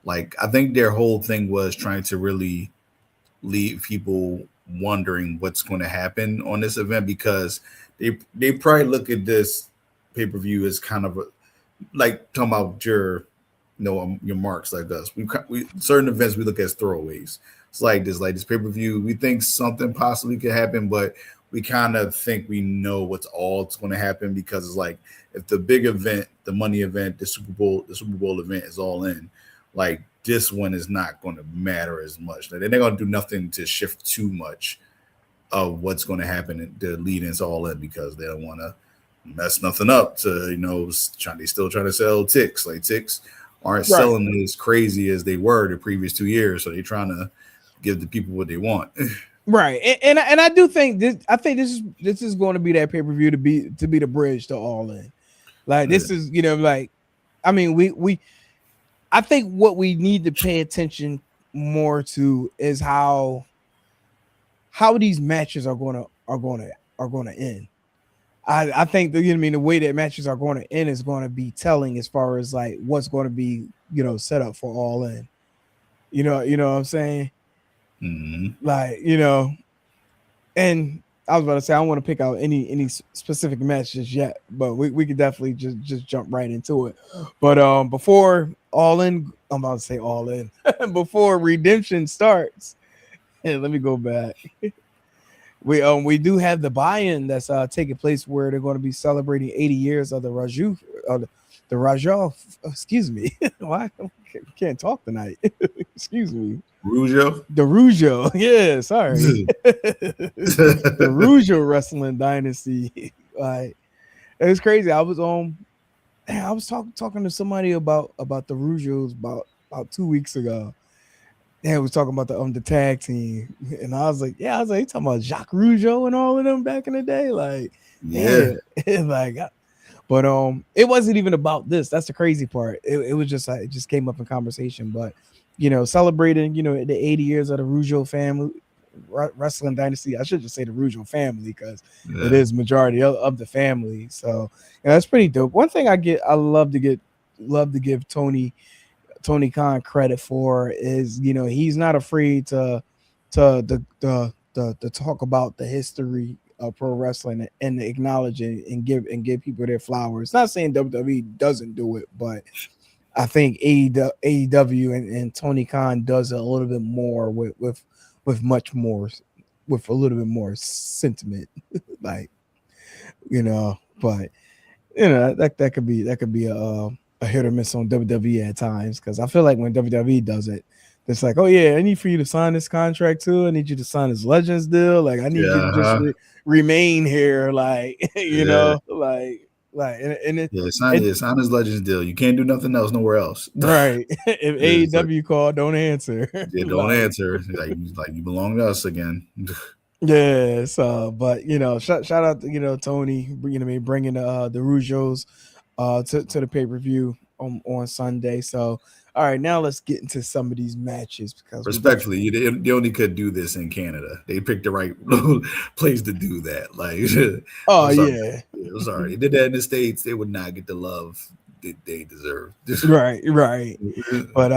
Like I think their whole thing was trying to really leave people wondering what's going to happen on this event, because they probably look at this pay per view as kind of like talking about your marks like us. We certain events we look at as throwaways. It's like this pay per view. We think something possibly could happen, but we kind of think we know what's all that's going to happen, because it's like if the big event, the money event, the Super Bowl event is all in, like this one is not going to matter as much. Like, they're not going to do nothing to shift too much of what's going to happen to lead into all in, because they don't want to mess nothing up. To they still trying to sell ticks. Like ticks aren't selling as crazy as they were the previous 2 years, so they're trying to give the people what they want. Right, and I do think this. I think this is going to be that pay-per-view to be the bridge to All In. Like this is, like, I mean, we I think what we need to pay attention more to is how these matches are going to end. I think the way that matches are going to end is going to be telling as far as like what's going to be set up for All In. You know what I'm saying? Mm-hmm. Like, and I was about to say I don't want to pick out any specific matches yet, but we could definitely just jump right into it. But before All In, I'm about to say All In before Redemption starts. And let me go back. We do have the buy-in that's taking place where they're going to be celebrating 80 years of the Rajah. Excuse me, why I can't talk tonight? Excuse me. Rougeau? The Rougeau, yeah, sorry. The Rougeau wrestling dynasty. Like, it was crazy. I was talking to somebody about the Rougeaus about 2 weeks ago. Yeah, was talking about the tag team, and I was like, you talking about Jacques Rougeau and all of them back in the day, like, yeah, like, but it wasn't even about this. That's the crazy part. It was just like, it just came up in conversation, but celebrating the 80 years of the Rougeau family wrestling dynasty. I should just say the Rougeau family, because it is majority of the family. So that's pretty dope. One thing I love to give Tony Khan credit for is he's not afraid to talk about the history of pro wrestling and acknowledge it and give people their flowers. Not saying WWE doesn't do it, but I think AEW and Tony Khan does it a little bit more with much more, with a little bit more sentiment, like, but that could be a hit or miss on WWE at times, because I feel like when WWE does it, it's like, oh yeah, I need for you to sign this contract too. I need you to sign this Legends deal. Like, I need you to just remain here, like, sign his Legends deal. You can't do nothing else nowhere else. Right. If AEW call, don't answer. Yeah, don't answer. Like you belong to us again. Yeah. So, but shout out to Tony. Bringing the Rougeaus to the pay-per-view on Sunday. So, all right, now let's get into some of these matches, because respectfully, they only could do this in Canada. They picked the right place to do that. Like, I'm sorry. They did that in the States, they would not get the love that they deserve. Right. But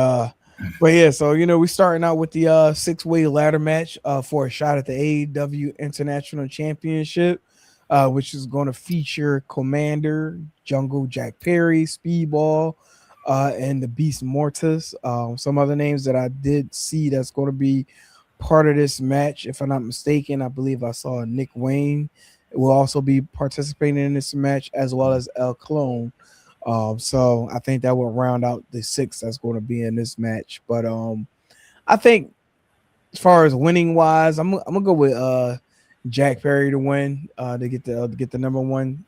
yeah, so we starting out with the 6-way ladder match for a shot at the AEW International Championship, which is going to feature Commander, Jungle Jack Perry, Speedball, and the Beast Mortis. Some other names that I did see that's going to be part of this match, if I'm not mistaken. I believe I saw Nick Wayne will also be participating in this match, as well as El Clone. So I think that will round out the 6 that's going to be in this match. But I think as far as winning wise, I'm gonna go with Jack Perry to win, to get the number one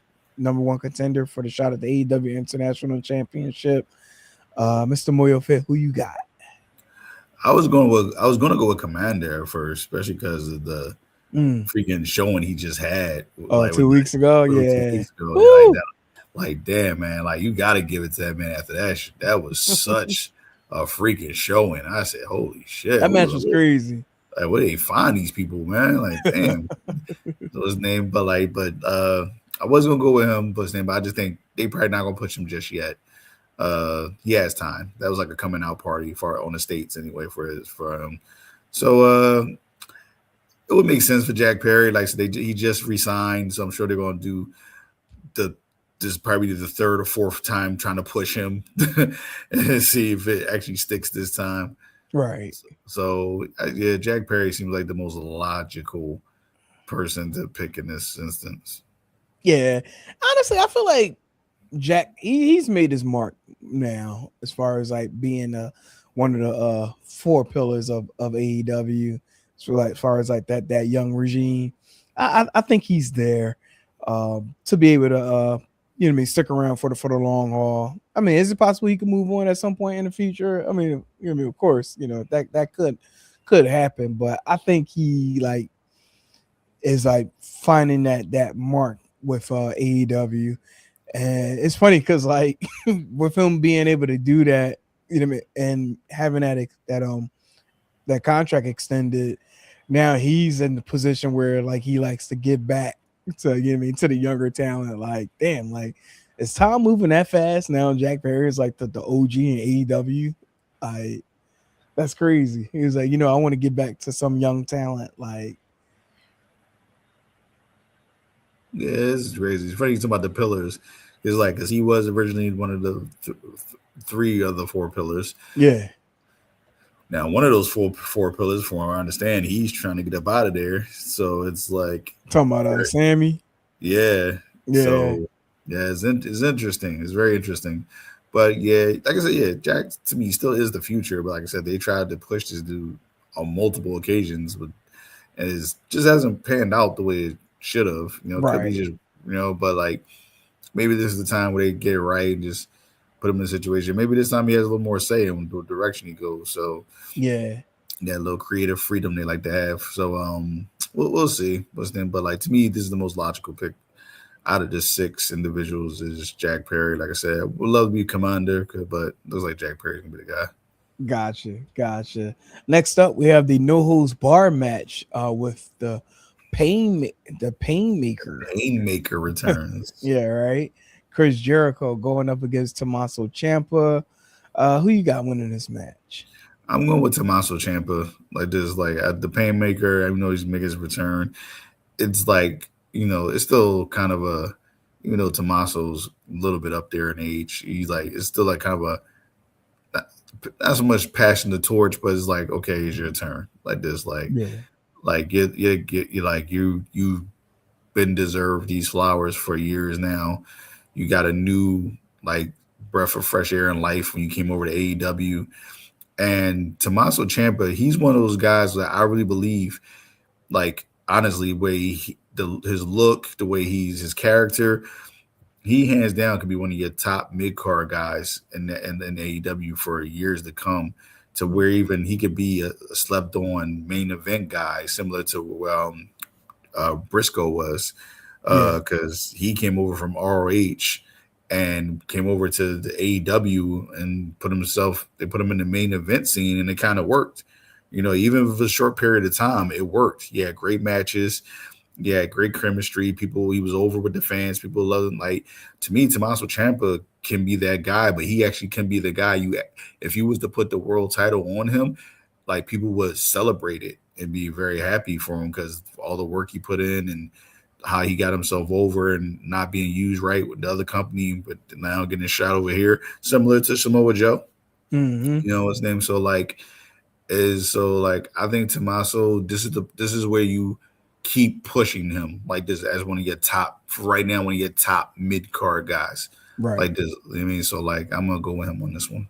contender for the shot at the AEW International Championship. Mr. Moyo Fit, who you got? I was gonna go with Commander first, especially because of the freaking showing he just had. 2 weeks ago. Yeah. 2 weeks ago. Like, damn, man, like, you got to give it to that man after that. That was such a freaking showing. I said, holy shit. That match was crazy. Like, where they find these people, man? Like, damn. So his name, but I was going to go with him, but I just think they probably not going to push him just yet. He has time. That was like a coming out party on the States anyway for him. So it would make sense for Jack Perry. Like, so he just resigned, so I'm sure they're going to do this is probably the 3rd or 4th time trying to push him and see if it actually sticks this time. Right. So yeah, Jack Perry seems like the most logical person to pick in this instance. Yeah, honestly, I feel like Jack he's made his mark now as far as like being one of the four pillars of AEW. So like as far as like that young regime, I think he's there to be able to you know what I mean stick around for the long haul. I mean, is it possible he could move on at some point in the future? I mean, you know what I mean, of course, you know that could happen, but I think he like is like finding that mark with AEW. And it's funny because like with him being able to do that, you know, what I mean, and having that contract extended, now he's in the position where like he likes to give back to you know what I mean to the younger talent. Like, damn, like is Tom moving that fast now? Jack Perry is like the OG in AEW. I That's crazy. He was like, you know, I want to get back to some young talent. Like, Yeah, it's crazy. It's funny you talking about the pillars. It's like because he was originally one of the three of the four pillars. yeah, Now, one of those four pillars, from what I understand, he's trying to get up out of there. So it's like, talking about Sammy. yeah. Yeah, So yeah, it's interesting. It's very interesting. But yeah, like I said, yeah, Jack to me still is the future. But like I said, they tried to push this dude on multiple occasions, but and it just hasn't panned out the way it should have. You know, could be right. just but like maybe this is the time where they get it right and just put him in a situation. Maybe this time he has a little more say in the direction he goes. So Yeah, that little creative freedom they like to have. So we'll see what's then. But like to me, this is the most logical pick out of the six individuals is Jack Perry. Like I said, would love to be commander, but looks like Jack Perry's gonna be the guy. gotcha. Next up, we have the no holds bar match with pain the painmaker. Rainmaker returns. Yeah, right. Chris Jericho going up against Tommaso Ciampa. Who you got winning this match? I'm going with Tommaso Ciampa. Like this, like the Painmaker. Even though he's making his return, it's like it's still kind of a, Tommaso's a little bit up there in age. He's like it's still like kind of a not so much passion the torch, but it's like okay, it's your turn. Like this, Yeah, you've been deserved these flowers for years now. You got a new like breath of fresh air in life when you came over to AEW. And Tommaso Ciampa, he's one of those guys that I really believe, like honestly, his look, the way his character, he hands down could be one of your top mid card guys in AEW for years to come. To where even he could be a slept on main event guy, similar to Briscoe was, yeah, because he came over from ROH and came over to the AEW and they put him in the main event scene, and it kind of worked. Even for a short period of time, it worked. Yeah, great matches. Yeah, great chemistry. He was over with the fans. People loved him. Like, to me, Tommaso Ciampa can be that guy, but he actually can be the guy if you was to put the world title on him, like people would celebrate it and be very happy for him because all the work he put in and how he got himself over and not being used right with the other company, but now getting a shot over here, similar to Samoa Joe. mm-hmm. His name. So I think Tommaso, this is where you keep pushing him like this as one of your top right now, one of your top mid card guys. Right. Like this. So like I'm gonna go with him on this one.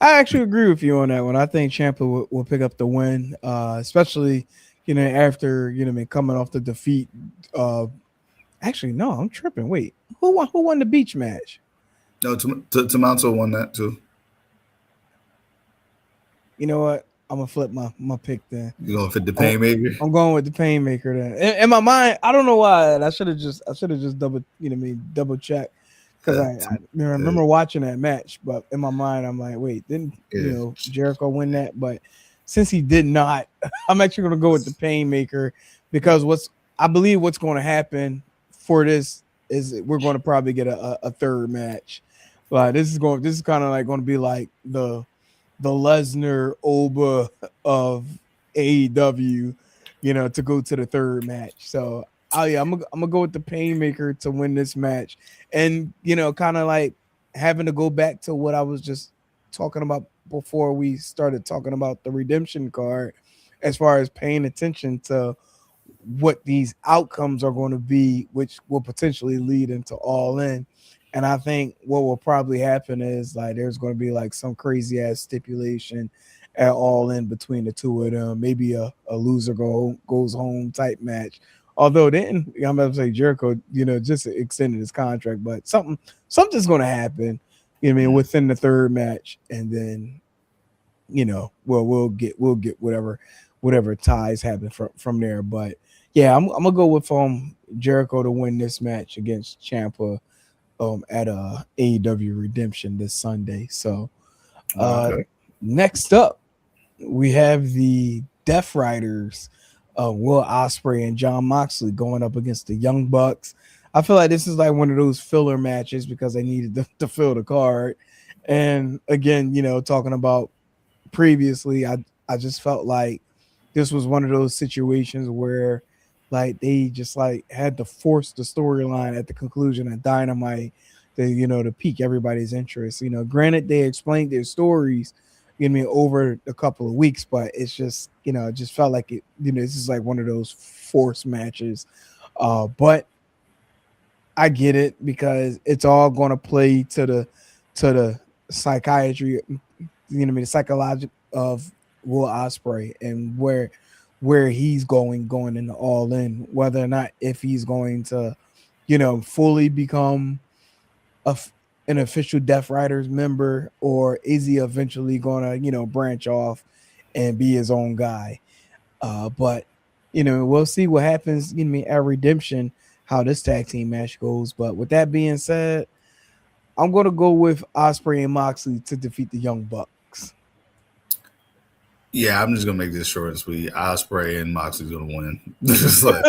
I actually agree with you on that one. I think Ciampa will pick up the win, especially after coming off the defeat. Actually, no, I'm tripping. Wait, who won the beach match? No, Tommaso won that too. You know what? I'm gonna flip my pick then. You gonna fit the Painmaker? I'm going with the Painmaker then. In my mind, I don't know why. I should have just double check because I remember watching that match, but in my mind, I'm like, wait, didn't Jericho win that? But since he did not, I'm actually gonna go with the Painmaker because I believe what's going to happen for this is we're going to probably get a third match. But this is kind of like going to be like the Lesnar Oba of AEW, to go to the third match. So I'm gonna go with the Painmaker to win this match, and kind of like having to go back to what I was just talking about before we started talking about the redemption card, as far as paying attention to what these outcomes are going to be, which will potentially lead into All In. And I think what will probably happen is like there's going to be like some crazy ass stipulation at All In between the two of them. Maybe a loser goes home type match. Although then I'm about to say Jericho, just extended his contract, but something's going to happen. You know what I mean, within the third match, and then we'll get whatever ties happen from there. But yeah, I'm gonna go with Jericho to win this match against Ciampa at AEW Redemption this Sunday. So Okay. next up we have the Death Riders, Will Ospreay and John Moxley going up against the Young Bucks. I feel like this is like one of those filler matches because they needed to fill the card. And again, talking about previously, I just felt like this was one of those situations where like they just like had to force the storyline at the conclusion of Dynamite to pique everybody's interest. Granted they explained their stories, over a couple of weeks, but it's just, it just felt like this is like one of those forced matches. But I get it because it's all going to play to the psychiatry, the psychological of Will Ospreay and where he's going into All In, whether or not if he's going to, fully become an official Death Riders member, or is he eventually going to, branch off and be his own guy. But we'll see what happens, at Redemption, how this tag team match goes. But with that being said, I'm going to go with Ospreay and Moxley to defeat the Young Bucks. Yeah, I'm just gonna make this short and sweet. Ospreay and Moxley's gonna win. it's like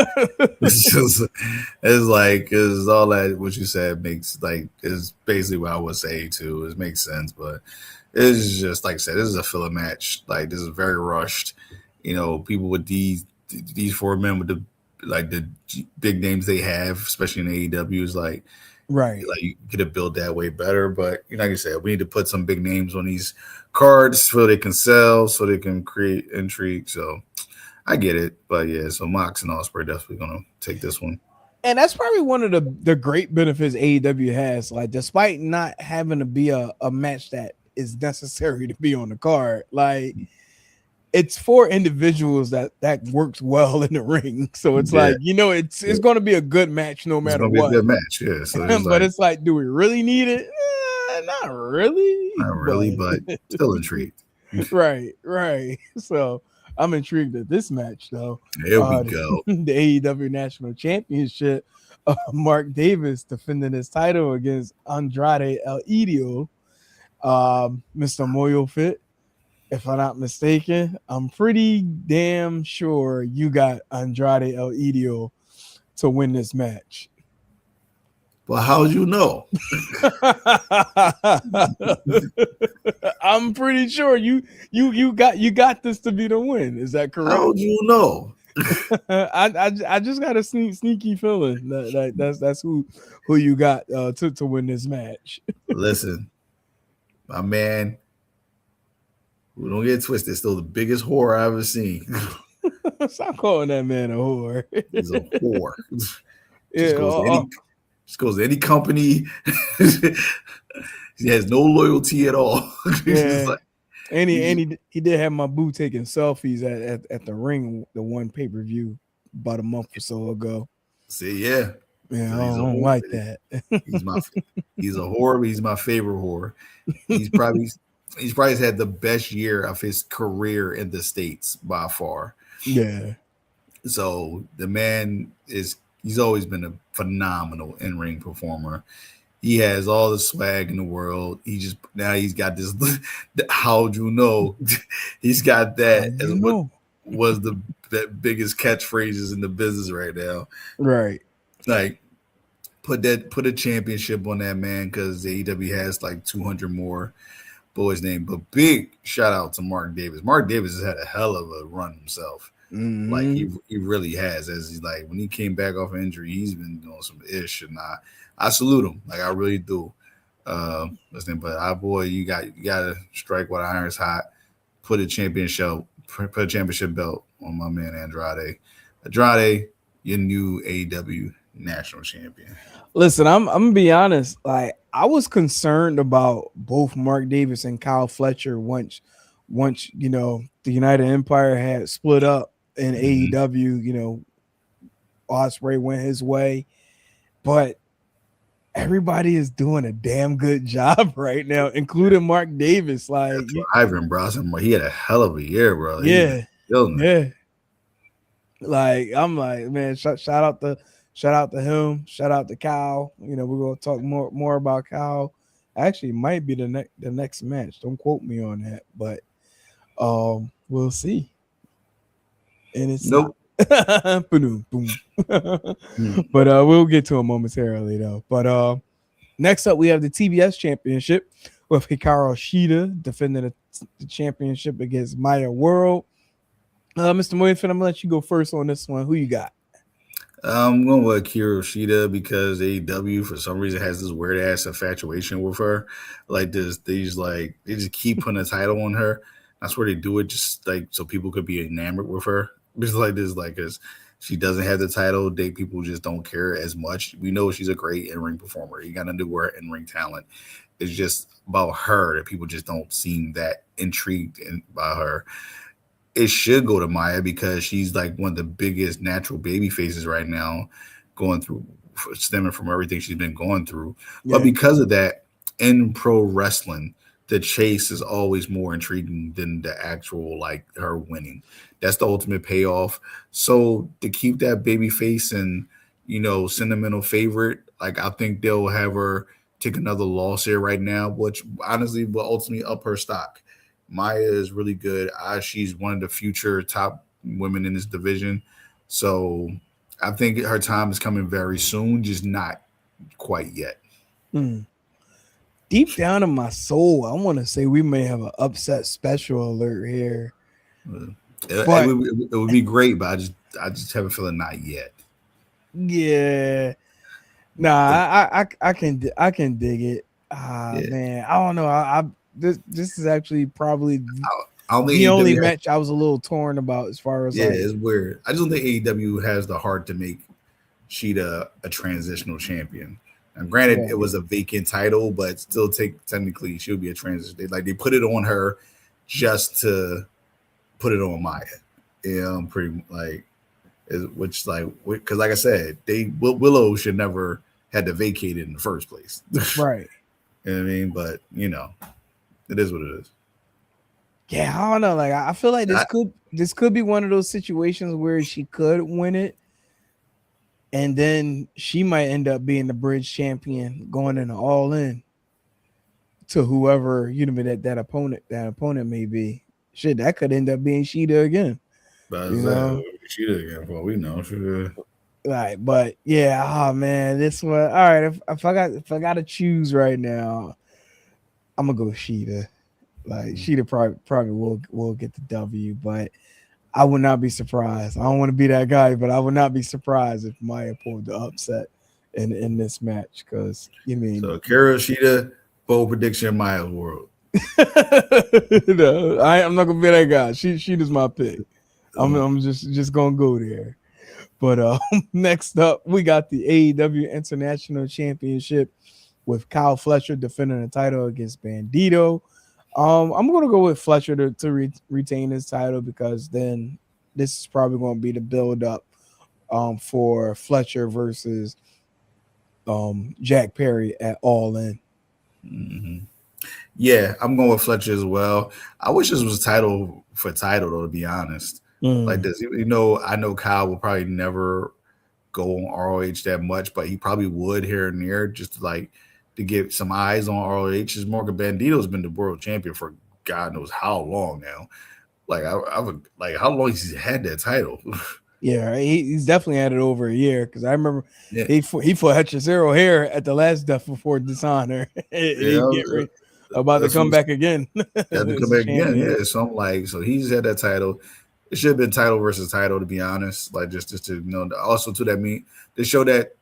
it's all that what you said makes like is basically what I would say too. It makes sense, but it's just like I said, this is a filler match. Like this is very rushed. People with these four men with the big names they have, especially in AEW, is like you could have built that way better. But like I said, we need to put some big names on these cards so they can sell, so they can create intrigue. So I get it. But yeah, so Mox and Ospreay definitely gonna take this one. And that's probably one of the great benefits AEW has. Like, despite not having to be a match that is necessary to be on the card, like it's for individuals that works well in the ring. So it's it's going to be a good match no matter what. It's going to be a good match, yeah. So but it's like, do we really need it? Not really. Not really, but still intrigued. Right. So I'm intrigued at this match, though. Here we go. The AEW National Championship. Mark Davis defending his title against Andrade El Idolo. Mr. Moyo Fit. If I'm not mistaken, I'm pretty damn sure you got Andrade El Idolo to win this match. Well, how'd you know? I'm pretty sure you got this to be the win. Is that correct? How'd you know? I just got a sneaky feeling that's who you got to win this match. Listen, my man. Don't get twisted. Still the biggest whore I've ever seen. Stop calling that man a whore. He's a whore. Just goes to any company. He has no loyalty at all. Yeah. He did have my boo taking selfies at the ring, the one pay-per-view about a month or so ago. See, yeah. Yeah, I don't like that. He's a whore, but he's my favorite whore. He's probably had the best year of his career in the States by far. Yeah. So the man he's always been a phenomenal in-ring performer. He has all the swag in the world. He's got this. How'd you know? He's got that as what was the biggest catchphrases in the business right now. Right. Like put a championship on that man because AEW has like 200 more boys named. But big shout out to Mark Davis. Mark Davis has had a hell of a run himself. Mm-hmm. Like he really has. As he's like when he came back off injury, he's been doing some ish, and I salute him. Like I really do. But our boy, you got to strike while the iron's hot. Put a championship belt on my man Andrade. Andrade, your new AEW national champion. Listen, I'm gonna be honest. Like I was concerned about both Mark Davis and Kyle Fletcher once the United Empire had split up in Mhm. AEW. Ospreay went his way, but everybody is doing a damn good job right now, including Mark Davis. Like, That's what Ivan Brosnan, he had a hell of a year, bro. He's been yeah, killing it. yeah. Like I'm like, man, shout out to him, shout out to Kyle. We're gonna talk more about Kyle. Actually, it might be the next match. Don't quote me on that, but we'll see. And it's not. Nope. Boom, boom. Hmm. But we'll get to it momentarily though. But next up, we have the TBS Championship with Hikaru Shida defending the championship against Maya World. Mr. Moynihan, I'm gonna let you go first on this one. Who you got? I'm going with Akira Shida because AEW for some reason has this weird ass infatuation with her. Like this, they just keep putting a title on her. I swear they do it just like so people could be enamored with her. Just like this, like because she doesn't have the title, people just don't care as much. We know she's a great in ring performer. You got to do her in ring talent. It's just about her that people just don't seem that intrigued by her. It should go to Maya because she's like one of the biggest natural baby faces right now, going through stemming from everything she's been going through. But Yeah. because of that, in pro wrestling, the chase is always more intriguing than the actual like her winning. That's the ultimate payoff. So to keep that baby face and sentimental favorite, like I think they'll have her take another loss here right now, which honestly will ultimately up her stock. Maya is really good. She's one of the future top women in this division. So I think her time is coming very soon, just not quite yet. Hmm. Deep down in my soul, I want to say we may have an upset special alert here. It But would be great, but I just have a feeling not yet. yeah, nah, It- I can dig it. Ah, yeah, man, I don't know. This is actually probably I don't think the only AEW has. match I was a little torn about as far as Yeah, like, it's weird. I just don't think AEW has the heart to make Sheeta a transitional champion. And granted, yeah. it was a vacant title, but still, technically, she'll be a transition. They put it on her just to put it on Maya. Yeah, I'm pretty like, which like because like I said, Willow should never had to vacate it in the first place. Right. You know what I mean? But it is what it is. Yeah, I don't know. Like I feel like I, this could be one of those situations where she could win it, and then she might end up being the bridge champion going in all in to whoever that opponent may be. Shit, that could end up being Sheeta again. but You know, she did again for all we know. like, but yeah, oh man, this one. All right, if I got to choose right now, I'm gonna go Sheeta. Like Sheeta probably will get the W, but I would not be surprised. I don't want to be that guy, but I would not be surprised if Maya pulled the upset in this match because you mean So Kara Sheeta, bold prediction, Maya World. no, I'm not gonna be that guy. She is my pick. I'm just gonna go there. But next up, we got the AEW International Championship with Kyle Fletcher defending the title against Bandito. I'm gonna go with Fletcher to retain his title because then this is probably gonna be the build up for Fletcher versus Jack Perry at All In. Mm-hmm. Yeah, I'm going with Fletcher as well. I wish this was title for title though, to be honest. Like Mm, this, I know Kyle will probably never go on ROH that much, but he probably would here and there just to get some eyes on ROH. As Morgan Bandito's been the world champion for God knows how long now. Like I would like how long he's had that title. yeah, he's definitely had it over a year because I remember Yeah, he fought Hector Zero here at the last Death Before Dishonor, and yeah, he's getting ready, about to that's what come back again got to come as a back again. champion. Yeah, so I'm like, so he's had that title. It should have been title versus title, to be honest. Like just to also to that mean to show that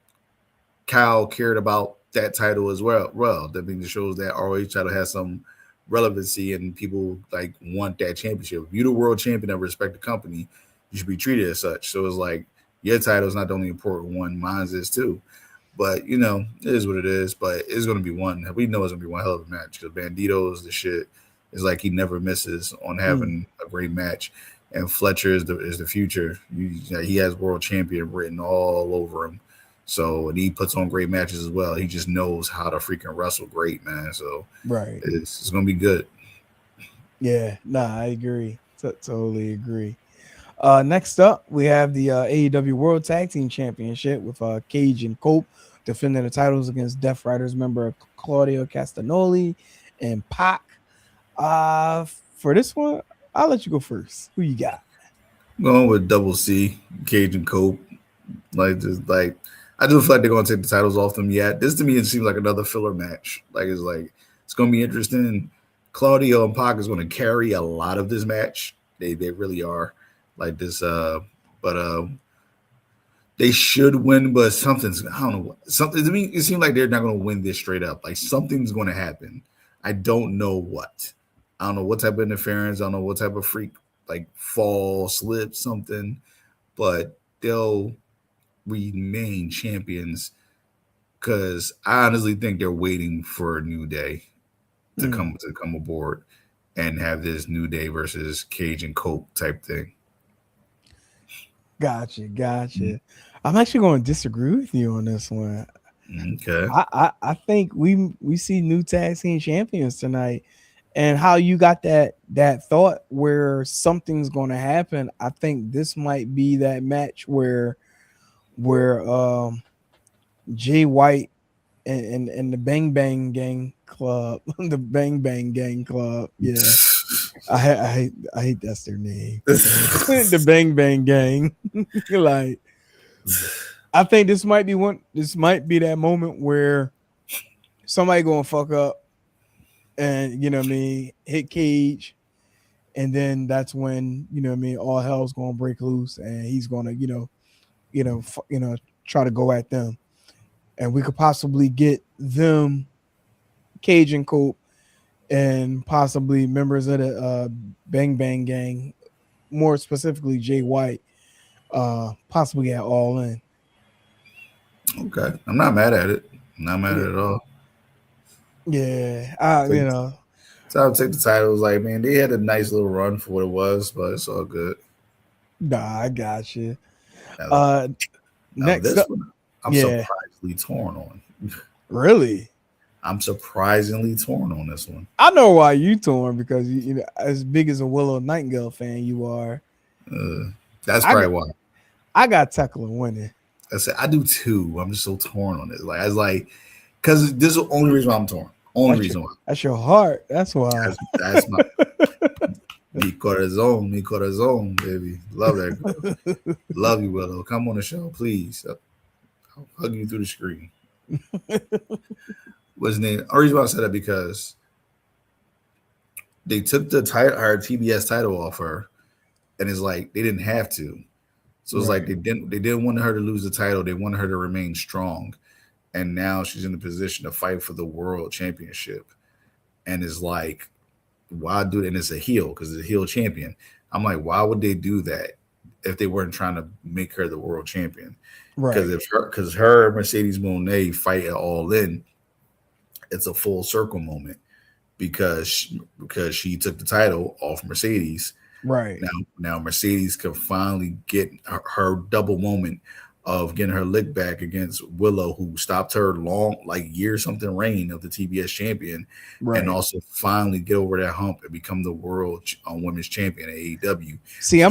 Kyle cared about that title as well. Well, that means it shows that ROH title has some relevancy and people like want that championship. If you're the world champion of a respected company, you should be treated as such. So it's like your title is not the only important one, mine's is too. But you know, it is what it is. But it's gonna be one. We know it's gonna be one hell of a match because Bandito is the shit. It's like he never misses on having a great match. And Fletcher is the future. He has world champion written all over him. So and he puts on great matches as well. He just knows how to freaking wrestle great, man. So Right. it's gonna be good. Yeah, I agree. Totally agree. Next up, we have the AEW World Tag Team Championship with Cage and Cope defending the titles against Death Riders member Claudio Castagnoli and Pac. For this one, I'll let you go first. Who you got? Going with Double C, Cage and Cope. I just feel like they're gonna take the titles off them yet. This to me it seems like another filler match. It's gonna be interesting. Claudio and Pac is gonna carry a lot of this match. They really are. Like this, but they should win, but something's I don't know what something to me. It seems like they're not gonna win this straight up. Like something's gonna happen. I don't know what. I don't know what type of interference. I don't know what type of freak like fall, slip, something, but they'll remain champions because I honestly think they're waiting for a New Day to come aboard and have this New Day versus Cage and Cope type thing. Gotcha. I'm actually going to disagree with you on this one. Okay. I think we see new tag team champions tonight, and how you got that thought where something's going to happen. I think this might be that match where Jay White and the Bang Bang Gang Club, the Bang Bang Gang Club, yeah. I hate that's their name. The Bang Bang Gang. Like, I think this might be that moment where somebody gonna fuck up and you know what I mean, hit Cage, and then that's when you know what I mean, all hell's gonna break loose and he's gonna try to go at them, and we could possibly get them, Cage and Cope, and possibly members of the Bang Bang Gang, more specifically Jay White, possibly at All In. Okay, I'm not mad at it. I'm not mad at it all. Yeah, you know. So I'll take the titles. Like, man, they had a nice little run for what it was, but it's all good. Nah, I got you. Next up, one, I'm surprisingly torn on. Really? I'm surprisingly torn on this one. I know why you torn, because you know, as big as a Willow Nightingale fan you are. That's probably why. I got Tekla winning. I said I do too. I'm just so torn on it. Because this is the only reason why I'm torn. Only reason why. That's your heart. That's why. That's my mi corazón, baby. Love that girl. Love you, Willow. Come on the show, please. I'll hug you through the screen. What's his name? The reason why I said that because they took the her TBS title off her, and it's like they didn't have to. So it's like they didn't want her to lose the title. They wanted her to remain strong. And now she's in a position to fight for the world championship. And it's like, why do it? And it's a heel because it's a heel champion. I'm like, why would they do that if they weren't trying to make her the world champion? Right. Because her Mercedes Moné fight at All In, it's a full circle moment because she took the title off Mercedes. Right. Now Mercedes can finally get her double moment of getting her lick back against Willow, who stopped her year something reign of the TBS champion, and also finally get over that hump and become the world women's champion at AEW. See,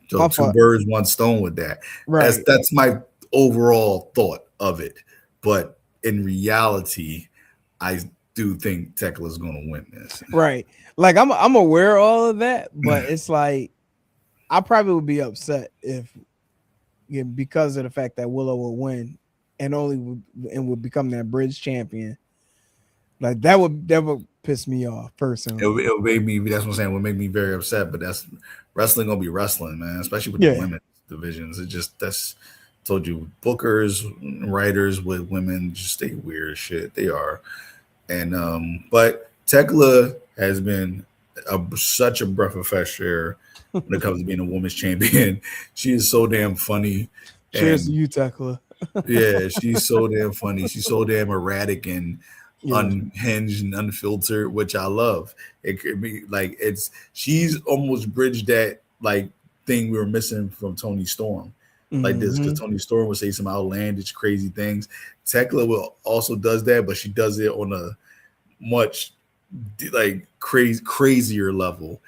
two birds, one stone with that. Right. That's my overall thought of it. But in reality, I do think Tekla is going to win this. Right. Like I'm aware of all of that, but it's like I probably would be upset because of the fact that Willow will win and would become that bridge champion. Like that would piss me off personally. It would make me. That's what I'm saying. It would make me very upset. But that's wrestling gonna be wrestling, man. Especially with the women's divisions. That's told you bookers, writers with women just stay weird as shit. They are, and but Tekla has been such a breath of fresh air when it comes to being a women's champion. She is so damn funny, Cheers to and you, Tekla. yeah, she's so damn funny. She's so damn erratic and Yeah, unhinged and unfiltered, which I love. It could be like she's almost bridged that like thing we were missing from Tony Storm. Like this, because hmm Tony Storm would say some outlandish, crazy things. Tekla will also does that, but she does it on a much like crazier level.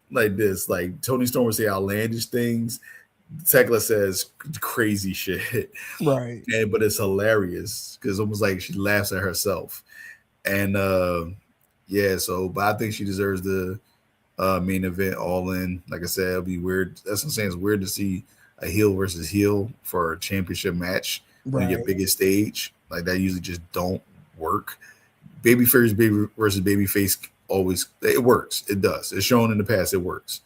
Like this, like Tony Storm would say outlandish things. Tekla says crazy shit, right, and but it's hilarious because almost like she laughs at herself. And yeah, so but I think she deserves the main event all in. Like I said, it'll be weird. That's what I'm saying. It's weird to see a heel versus heel for a championship match on your right, biggest stage. Like that usually just don't work. Babyface versus babyface always it works. It does. It's shown in the past. It works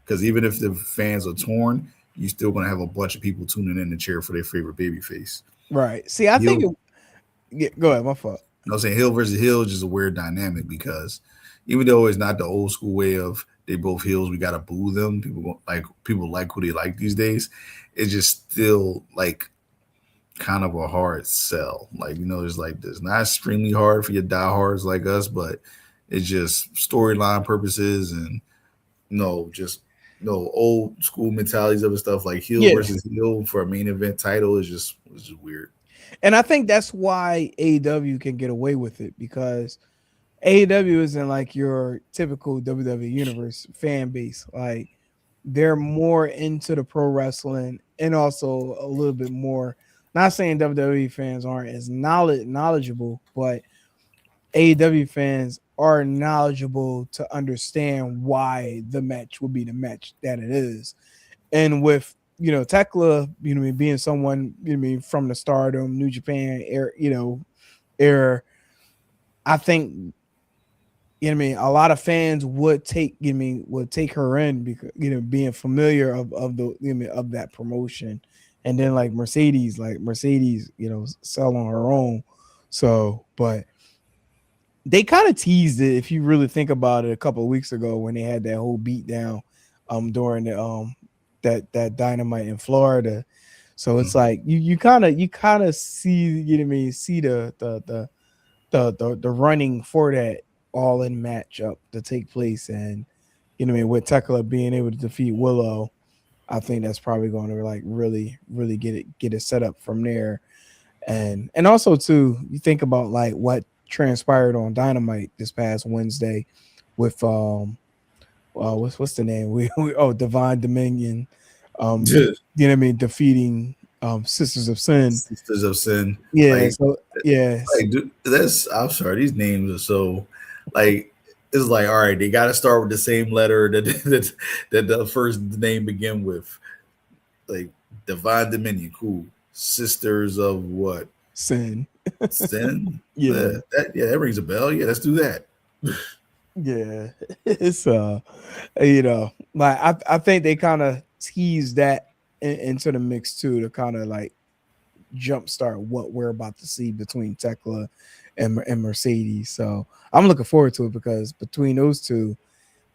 because even if the fans are torn, you're still gonna have a bunch of people tuning in to cheer for their favorite babyface. right. See, I think Heel, yeah, go ahead, my fault. you know what I'm saying? Hill versus Hill is just a weird dynamic because even though it's not the old school way of they both heels, we gotta boo them. People like who they like these days. It's just still like kind of a hard sell. Like, there's like this. Not extremely hard for your diehards like us, but it's just storyline purposes and just old school mentalities of stuff like heel Yeah, versus heel for a main event title is just weird. and I think that's why AEW can get away with it because AEW isn't like your typical WWE Universe fan base. Like they're more into the pro wrestling and also a little bit more. Not saying WWE fans aren't as knowledgeable, but AEW fans are knowledgeable to understand why the match will be the match that it is. And with Tekla, being someone from the Stardom, New Japan era, I think a lot of fans would take her in because being familiar of the of that promotion, and then like Mercedes sell on her own. So, but they kind of teased it if you really think about it a couple of weeks ago when they had that whole beat down during the that dynamite in Florida. So it's like you kind of see see the running for that all in matchup to take place, and with Tekla being able to defeat Willow, I think that's probably going to like really get it set up from there. And also too, you think about like what transpired on Dynamite this past Wednesday with what's the name Divine Dominion, defeating Sisters of Sin. Sisters of Sin. Yeah, Like, so yes, like dude, I'm sorry, these names are so like it's like all right, they got to start with the same letter that the first name begin with. Like Divine Dominion, cool. Sisters of what? Sin. Sin. Yeah. That rings a bell. Yeah, let's do that. Yeah, it's like I think they kind of teased that into the mix too to kind of like jumpstart what we're about to see between Tekla and Mercedes. So I'm looking forward to it because between those two,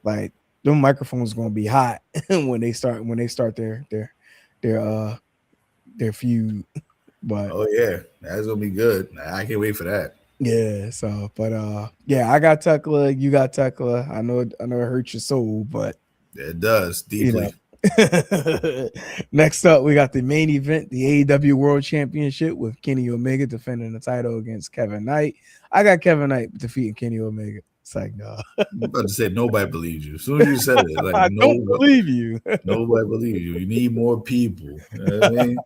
like them microphones going to be hot when they start their feud. But Oh yeah, that's gonna be good. I can't wait for that. yeah, so but yeah, I got Tekla, you got Tekla. I know it hurts your soul, but It does deeply. Next up, we got the main event, the AEW World Championship with Kenny Omega defending the title against Kevin Knight. I got Kevin Knight defeating Kenny Omega. It's like, no. I'm about to say nobody believes you. As soon as you said it, like I don't believe you. nobody believes you. You need more people. You know what I mean?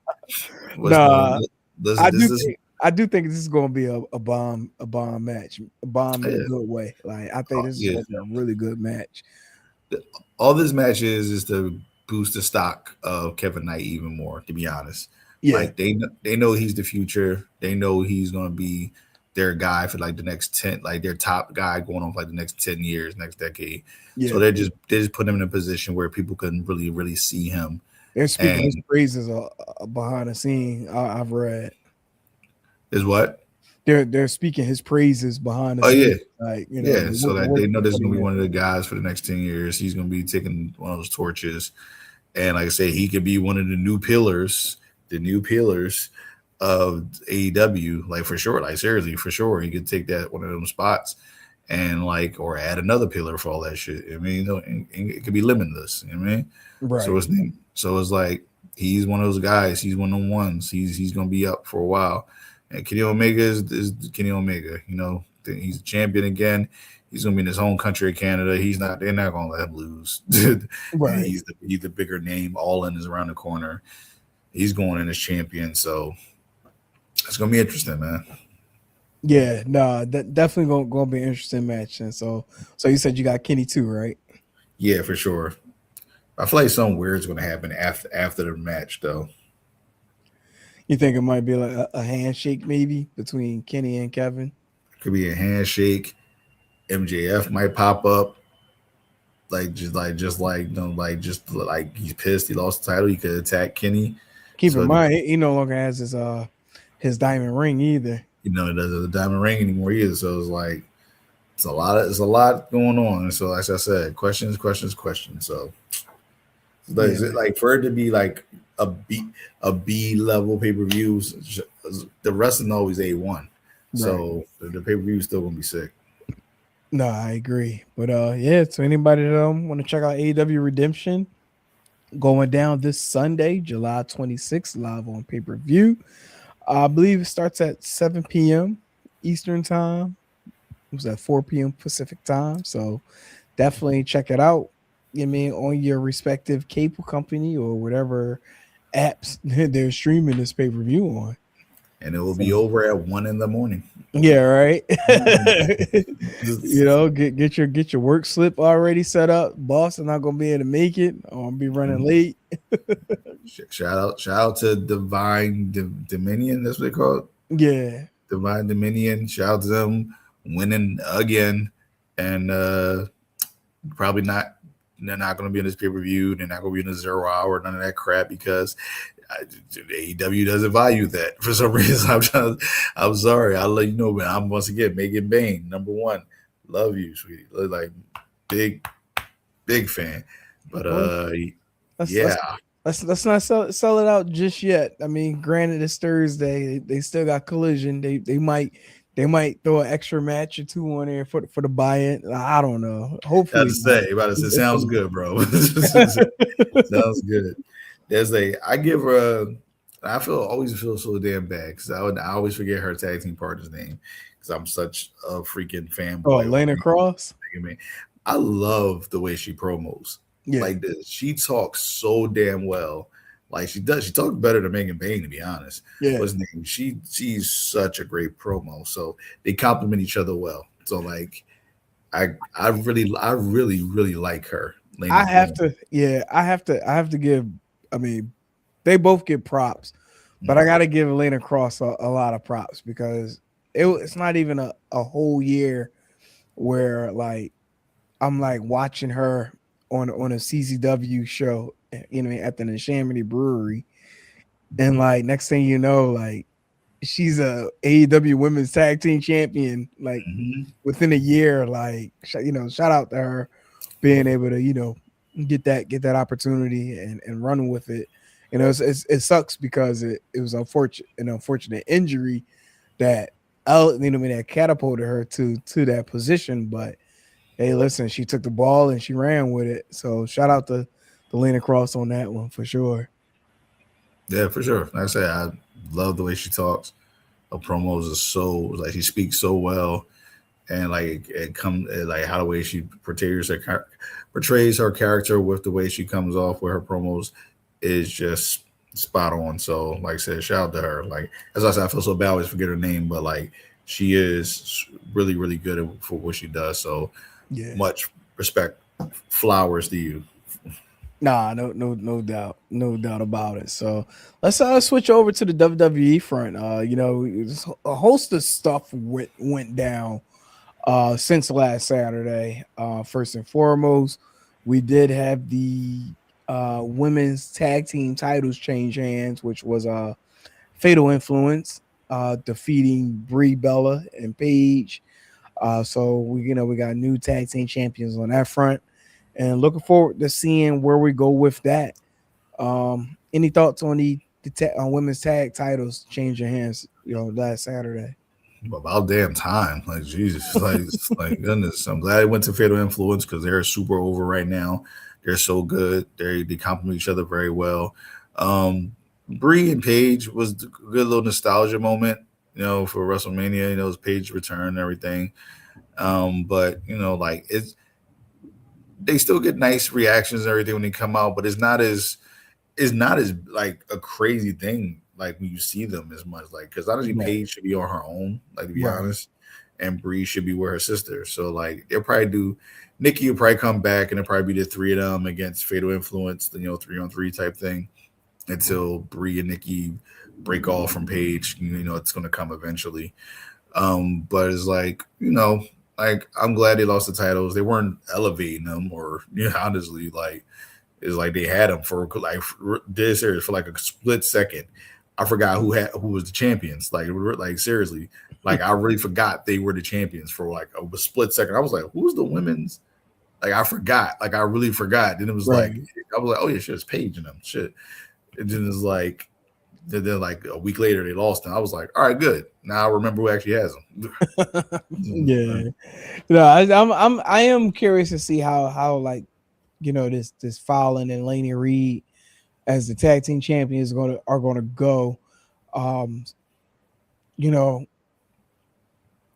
Nah, This I do think this is going to be a bomb match, a bomb in a good way. Like I think this is going to be a really good match. all this match is to boost the stock of Kevin Knight even more. To be honest, Yeah, like they know he's the future. They know he's going to be their guy for like the next 10, like their top guy going on for like the next 10 years, next decade. yeah. So they just put him in a position where people can really see him. They're speaking his And praises behind the scene. I've read is what? they're speaking his praises behind the Oh yeah, scenes, like yeah. the So work, that they know he this is put gonna be in. one of the guys for the next 10 years. He's gonna be taking one of those torches, and like I say, he could be one of the new pillars of AEW. Like for sure, like seriously, for sure, he could take that one of them spots and like or add another pillar for all that shit. I mean, and it could be limitless. You know what I mean, so Right, it's like he's one of those guys. He's one of the ones. He's gonna be up for a while. And Kenny Omega is Kenny Omega. You know, he's a champion again. He's gonna be in his home country of Canada. He's not. They're not gonna let him lose. And right. he's the bigger name. All in is around the corner. He's going in as champion. So it's gonna be interesting, man. Yeah, no, that definitely gonna be an interesting match. And so you said you got Kenny too, right? Yeah, for sure. I feel like something weird's gonna happen after the match, though. You think it might be like a handshake maybe between Kenny and Kevin? Could be a handshake. MJF might pop up, just like he's pissed he lost the title. He could attack Kenny, Keep in so mind, he no longer has his diamond ring either. he doesn't have the diamond ring anymore either. So it's like it's a lot going on. And so as I said, questions, questions, questions. So but Yeah, is it like for it to be like a B level pay per views? The wrestling always A1, right. so the pay per view is still gonna be sick. No, I agree. But yeah, so anybody that want to check out AEW Redemption going down this Sunday, July 26th, live on pay-per-view. I believe it starts at 7 p.m. Eastern time. It was at 4 p.m. Pacific time. So definitely check it out. You mean on your respective cable company or whatever apps they're streaming this pay-per-view on. And it will be So over at 1 a.m. yeah, right. Get your work slip already set up. Boss is not gonna be able to make it. I'll be running late. Shout out to Divine Dominion. That's what they call it. Yeah, Divine Dominion. Shout out to them winning again, and probably not. They're not going to be in this pay per view. They're not going to be in the 0 hour. None of that crap because AEW doesn't value that for some reason. I'm sorry. I'll let you know, man. I'm once again Megan Bain, number one. Love you, sweetie. Like big fan. But let's, yeah. let's not sell it out just yet. I mean, granted, it's Thursday. They still got Collision. They might throw an extra match or two on there for the buy-in. I don't know. Hopefully, About to say, sounds good, bro. Sounds good. I always feel so damn bad because I always forget her tag team partner's name because I'm such a freaking fanboy. Lana Cross. I love the way she promos. Yeah. Like this, she talks so damn well. Like she does. She talks better than Megan Bain, to be honest. Yeah. What's name? She's such a great promo. So they complement each other well. So like I really like her. I have to give. I mean, they both get props, but I got to give Elena Cross a lot of props because it's not even a whole year where like I'm like watching her on a CZW show, at the Neshaminy Brewery, and like next thing you know, like she's a AEW Women's Tag Team Champion, like within a year. Like shout out to her being able to get that opportunity and run with it. It sucks because it was an unfortunate injury that that catapulted her to that position. But hey, listen, she took the ball and she ran with it. So shout out to Lena Cross on that one for sure. Yeah, for sure. Like I said, I love the way she talks. Her promos are so like she speaks so well, and like like how the way she portrays her character with the way she comes off with her promos is just spot on. So like I said, shout out to her. Like as I said, I feel so bad I always forget her name, but like she is really really good for what she does. So yeah, much respect. Flowers to you. Nah, no doubt about it. So let's switch over to the WWE front. A host of stuff went down since last Saturday. First and foremost, we did have the women's tag team titles change hands, which was Fatal Influence defeating Brie Bella and Paige. So we got new tag team champions on that front, and looking forward to seeing where we go with that. Any thoughts on on women's tag titles changing hands? Last Saturday. About damn time. Like Jesus. Like goodness. I'm glad it went to Fatal Influence because they're super over right now. They're so good. They complement each other very well. Bree and Paige was a good little nostalgia moment, for WrestleMania, it was Paige return and everything. But like they still get nice reactions and everything when they come out, but it's not as like a crazy thing like when you see them as much, like because honestly Right. Paige should be on her own, like to be Right. honest, and Bree should be with her sister. So like they'll probably do Nikki will probably come back and it'll probably be the three of them against Fatal Influence, the 3-on-3 type thing until Bree and Nikki break off from Paige. It's gonna come eventually. But it's like, like I'm glad they lost the titles. They weren't elevating them or honestly, like it's like they had them for like this series for like a split second. I forgot who was the champions. Like seriously, like I really forgot they were the champions for like a split second. I was like, who's the women's? Like I forgot. Like I really forgot. Then it was like Right. I was like, oh yeah, shit, it's Paige and them. Shit. And then it's like then like a week later they lost them. I was like, all right, good. Now I remember who actually has Yeah. them. I am curious to see how like this Fallon and Laney Reed as the tag team champions are gonna go. Um, you know,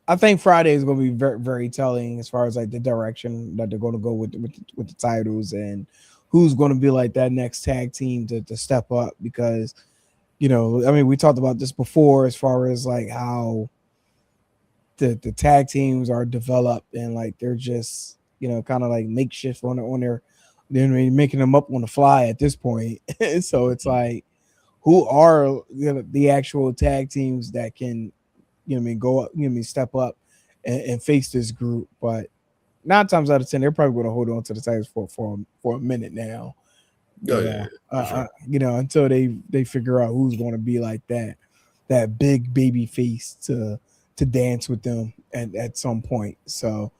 I think Friday is going to be very, very telling as far as like the direction that they're going to go with the titles and who's going to be like that next tag team to step up because I mean we talked about this before as far as like how the tag teams are developed and like they're just kind of like makeshift on their they're making them up on the fly at this point. So it's like who are the actual tag teams that can go up, step up and face this group. But 9 times out of 10, they're probably going to hold on to the titles for a minute now. Oh yeah, for sure. Until they figure out who's going to be like that big baby face to dance with them at some point. So,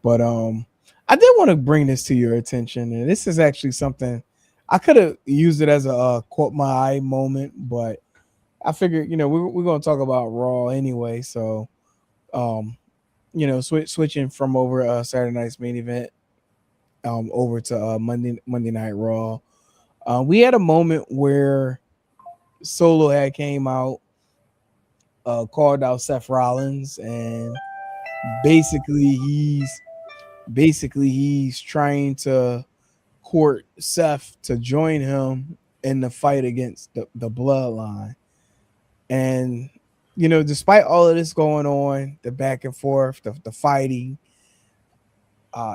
but I did want to bring this to your attention, and this is actually something I could have used it as a caught my eye moment, but I figured, we're going to talk about Raw anyway. So, um, switching from over Saturday night's main event over to Monday Night Raw. We had a moment where Solo had came out, called out Seth Rollins, and basically he's trying to court Seth to join him in the fight against the Bloodline. And despite all of this going on, the back and forth, the fighting,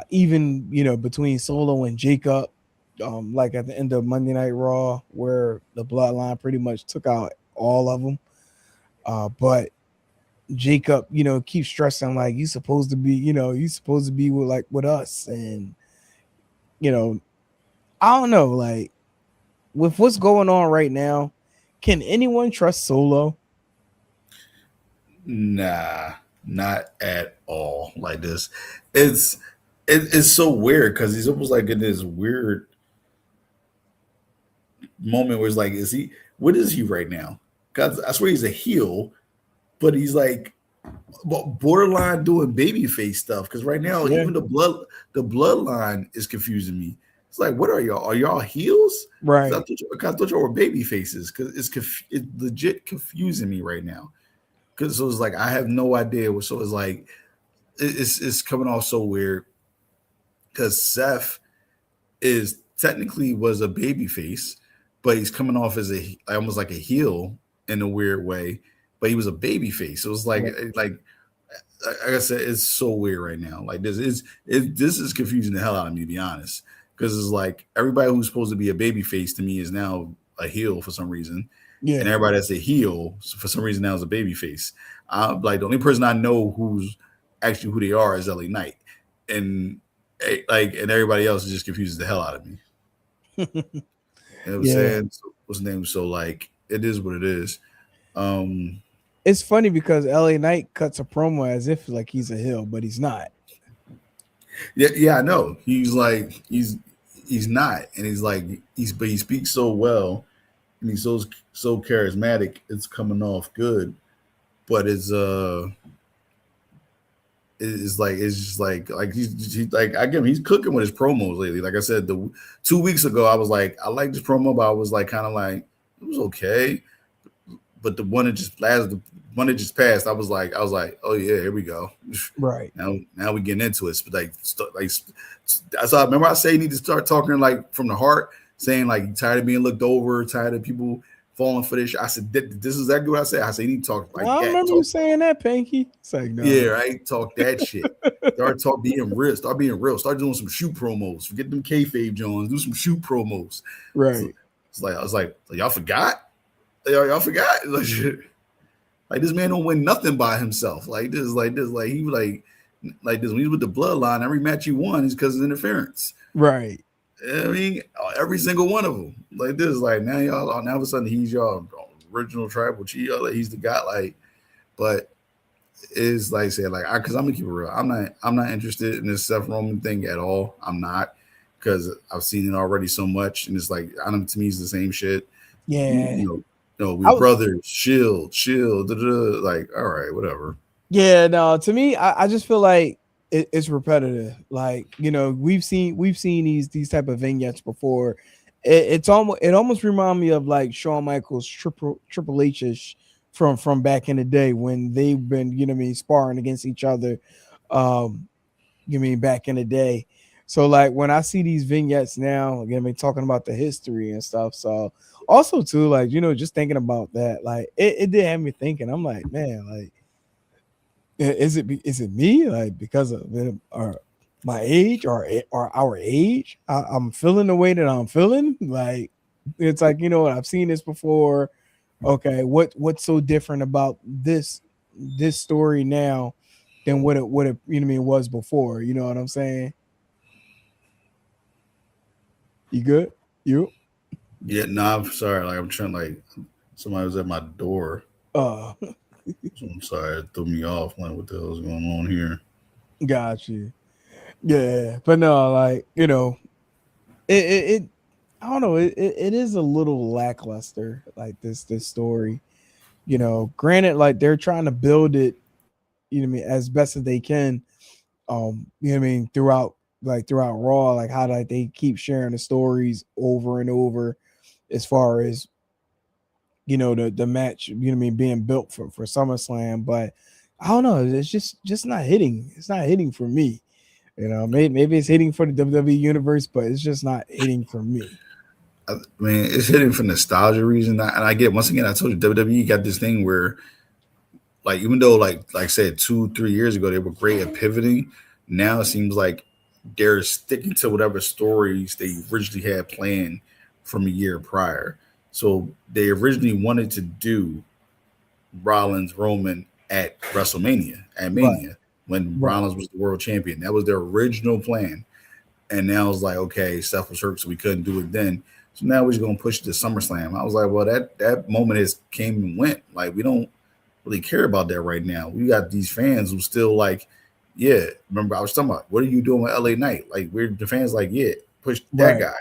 even between Solo and Jacob, like at the end of Monday Night Raw, where the Bloodline pretty much took out all of them. But Jacob, keeps stressing like you supposed to be with us, and I don't know, like with what's going on right now, can anyone trust Solo? Nah, not at all. Like this, it's it's so weird because he's almost like in this weird moment where it's like, is he? What is he right now? Because I swear he's a heel, but he's like borderline doing babyface stuff. Because right now, Yeah, even the bloodline is confusing me. It's like, what are y'all? Are y'all heels? right. 'Cause I thought y'all were baby faces. Because it's legit confusing me right now. Because it was like I have no idea. So it's like it's coming off so weird. Because Seth is technically was a baby face, but he's coming off as a almost like a heel in a weird way. But he was a baby face. So it's like I said, it's so weird right now. Like this is confusing the hell out of me, to be honest. Because it's like everybody who's supposed to be a baby face to me is now a heel for some reason, and Yeah, everybody that's a heel for some reason now is a baby face. Like the only person I know who's actually who they are is LA Knight, and and everybody else just confuses the hell out of me. You know what I'm yeah, saying? So, what's the name? So like it is what it is. Um it's funny because LA Knight cuts a promo as if like he's a heel, but he's not. Yeah, I know. He's like he's not, and he's like but he speaks so well, and he's so charismatic. It's coming off good, but it's just like he's like I give him he's cooking with his promos lately. Like I said, the 2 weeks ago I was like I liked this promo, but I was like kind of like it was okay. But the one that just passed, I was like, oh yeah, here we go. Right. Now we getting into it. Like so I remember I say you need to start talking like from the heart, saying like you tired of being looked over, tired of people falling for this. I said this is exactly what I said. I said you need to talk like I that. remember you saying that, Pinky. It's like no. Yeah, right. Talk that shit. Start being real. Start being real. Start doing some shoot promos. Forget them kayfabe Jones. Do some shoot promos. Right. It's like I was like y'all forgot. Y'all forgot. Like this man don't win nothing by himself. Like this. He like this when he's with the bloodline. Every match he won is because of interference. Right. I mean, every single one of them. Like this. Like now y'all. Now all of a sudden he's y'all original tribal chief. Like he's the guy. Like, but it's like I said. Like because I'm gonna keep it real. I'm not interested in this Seth Roman thing at all. I'm not because I've seen it already so much, and it's like I don't. To me, it's the same shit. Yeah. No, we brothers, shield, like, all right, whatever. Yeah, no, to me, I just feel like it's repetitive. Like, we've seen these type of vignettes before. It almost reminds me of like Shawn Michaels Triple H-ish from back in the day when they've been, sparring against each other. Back in the day. So like when I see these vignettes now, again, talking about the history and stuff. So also too, like, just thinking about that, like it did have me thinking. I'm like, man, like, is it me? Like because of my age or our age, I'm feeling the way that I'm feeling. Like it's like, I've seen this before. Okay, what's so different about this story now than what it was before? You know what I'm saying? You good? You? Yeah, no, I'm sorry. Like I'm trying like somebody was at my door. So I'm sorry, it threw me off. Like what the hell is going on here? Got you. Yeah, but no, like it I don't know. It is a little lackluster. Like this story. Granted, like they're trying to build it. As best as they can. Throughout Raw, like how like they keep sharing the stories over and over, as far as the match, being built for SummerSlam. But I don't know, it's just not hitting. It's not hitting for me. Maybe it's hitting for the WWE universe, but it's just not hitting for me. I mean, it's hitting for nostalgia reason, and I get once again. I told you WWE got this thing where, like, even though like I said 2-3 years ago they were great at pivoting, now it seems like they're sticking to whatever stories they originally had planned from a year prior. So they originally wanted to do Rollins Roman at WrestleMania, at Mania, when Rollins was the world champion. That was their original plan. And now it's like, okay, Seth was hurt, so we couldn't do it then. So now we're just gonna push it to SummerSlam. I was like, well, that moment has came and went. Like, we don't really care about that right now. We got these fans who still like, yeah. Remember, I was talking about what are you doing with LA Knight? Like, we're the fans like, yeah, push that guy.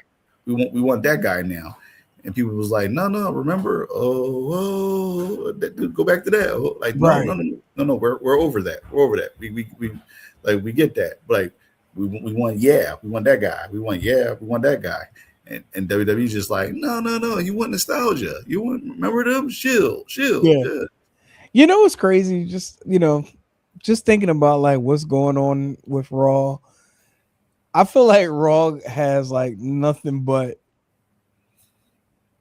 We want that guy now. And people was like, no, remember? Go back to that. Like, no, we're over that. We're over that. We get that. But like, we want that guy. We want that guy. And WWE's just like, no. You want nostalgia. You want remember them? Shield. Yeah. What's crazy? Just thinking about like what's going on with Raw. I feel like Raw has like nothing but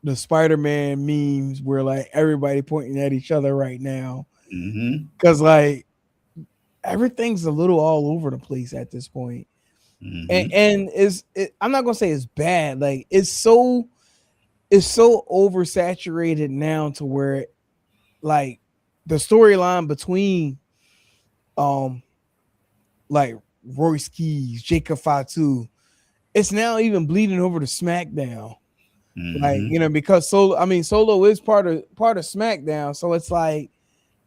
the Spider-Man memes where like everybody pointing at each other right now. Because like everything's a little all over the place at this point. And I'm not gonna say it's bad. Like it's so oversaturated now to where like the storyline between like Royce Keys, Jacob Fatu, it's now even bleeding over to SmackDown. Like, because Solo is part of SmackDown, so it's like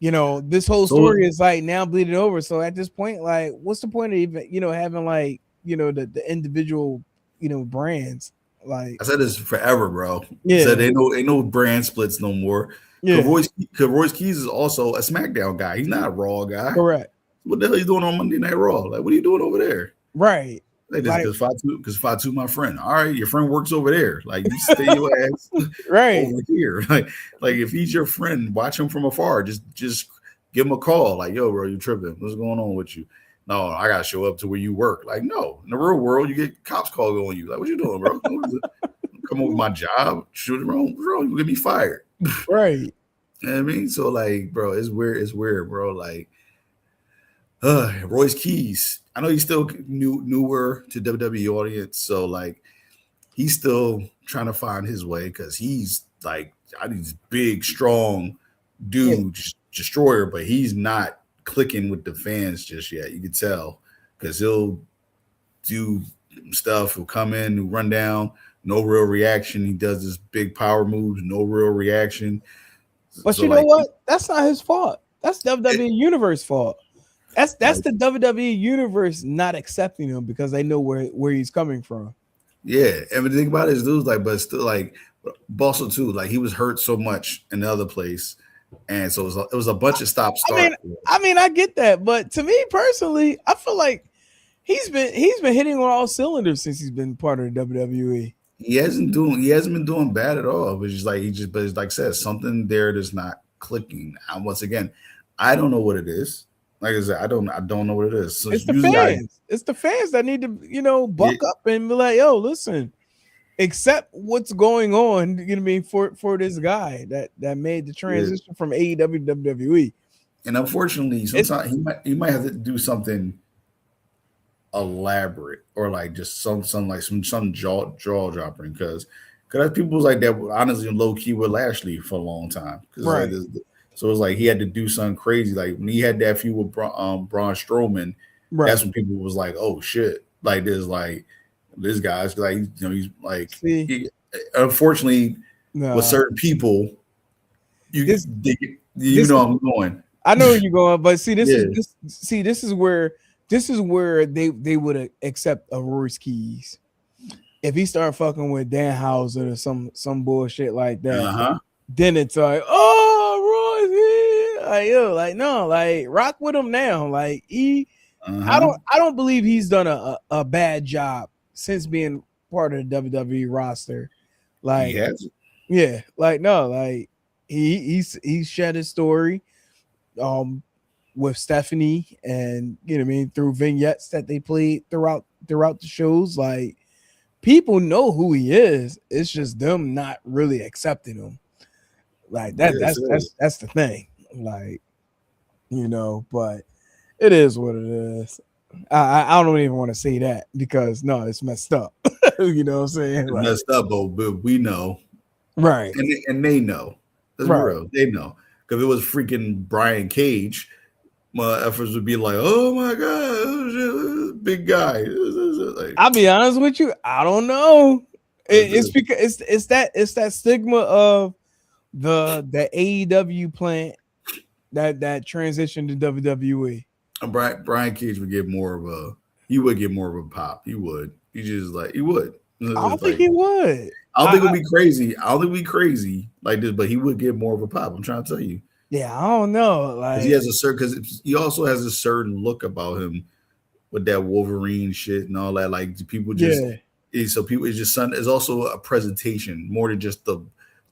this whole So story is like now bleeding over. So at this point, like, what's the point of even, having like, the individual, brands? Like, I said this forever, bro. I said yeah, ain't no brand splits no more. yeah, Royce Keys is also a SmackDown guy. He's not a Raw guy. correct, What the hell are you doing on Monday Night Raw? Like, what are you doing over there? right, Like this like, because Fatu my friend. All right, your friend works over there. Like you stay your ass right, over here. Like if he's your friend, watch him from afar. Just give him a call. Like, yo, bro, you tripping? What's going on with you? No, I gotta show up to where you work. Like, no, in the real world, you get cops call on you. Like, what you doing, bro? Come over my job. Shoot wrong. You get me fired. right. You know what I mean? So like, bro, it's weird. It's weird, bro. Like, Royce Keys. I know he's still newer to WWE audience, so like he's still trying to find his way because he's like he's big, strong Yeah. dude, destroyer, but he's not clicking with the fans just yet. You can tell because he'll do stuff. He'll come in, he'll run down, no real reaction. He does this big power moves, no real reaction. But So you know like, what? That's not his fault. That's WWE Universe fault. That's like, the WWE Universe not accepting him because they know where he's coming from. yeah, and the thing about it is, dudes like, but still like, but also too, like he was hurt so much in the other place, and so it was a bunch of stop start. I mean, I get that, but to me personally, I feel like he's been hitting on all cylinders since he's been part of the WWE. He hasn't been doing bad at all. But but it's like I said, something there that's not clicking. And once again, I don't know what it is. Like I said, I don't know what it is. So It's the usually fans. It's the fans that need to, buck up and be like, yo, listen, accept what's going on, you know what I mean, for this guy that made the transition from AEW to WWE. And unfortunately, sometimes he might have to do something elaborate or like just some jaw dropping because people was like that honestly low key with Lashley for a long time. Right. Like so it's like he had to do something crazy. Like when he had that feud with Braun Strowman, Right. that's when people was like, oh shit, like this guy's like he's like unfortunately with certain people I'm going. I know where you're going, but see this is where they would accept a Royce Keys if he started fucking with Dan Houser or some bullshit like that. Then it's like, oh, Royce, like yo, like no, like rock with him now. Like I don't believe he's done a bad job since being part of the WWE roster. Like he has. Yeah, like no, like he's shared his story with Stephanie and you know what I mean through vignettes that they played throughout the shows. Like people know who he is. It's just them not really accepting him. Like that's the thing. Like, but it is what it is. I don't even want to say that because no, it's messed up. You know what I'm saying? Like, messed up, but we know. Right. And they know. That's real. They know. Because it was freaking Brian Cage, my efforts would be like, oh my God, big guy. Like, I'll be honest with you, I don't know. It's because it's that stigma of the AEW plant that transitioned to WWE. Brian Cage would get more of a pop. He would. He just like he would. I don't think he would. I don't think it would be crazy. I don't think it would be crazy like this, but he would get more of a pop. I'm trying to tell you. Yeah, I don't know. Like he has a certain because he also has a certain look about him with that Wolverine shit and all that. Like people just so people it's just it's also a presentation more than just the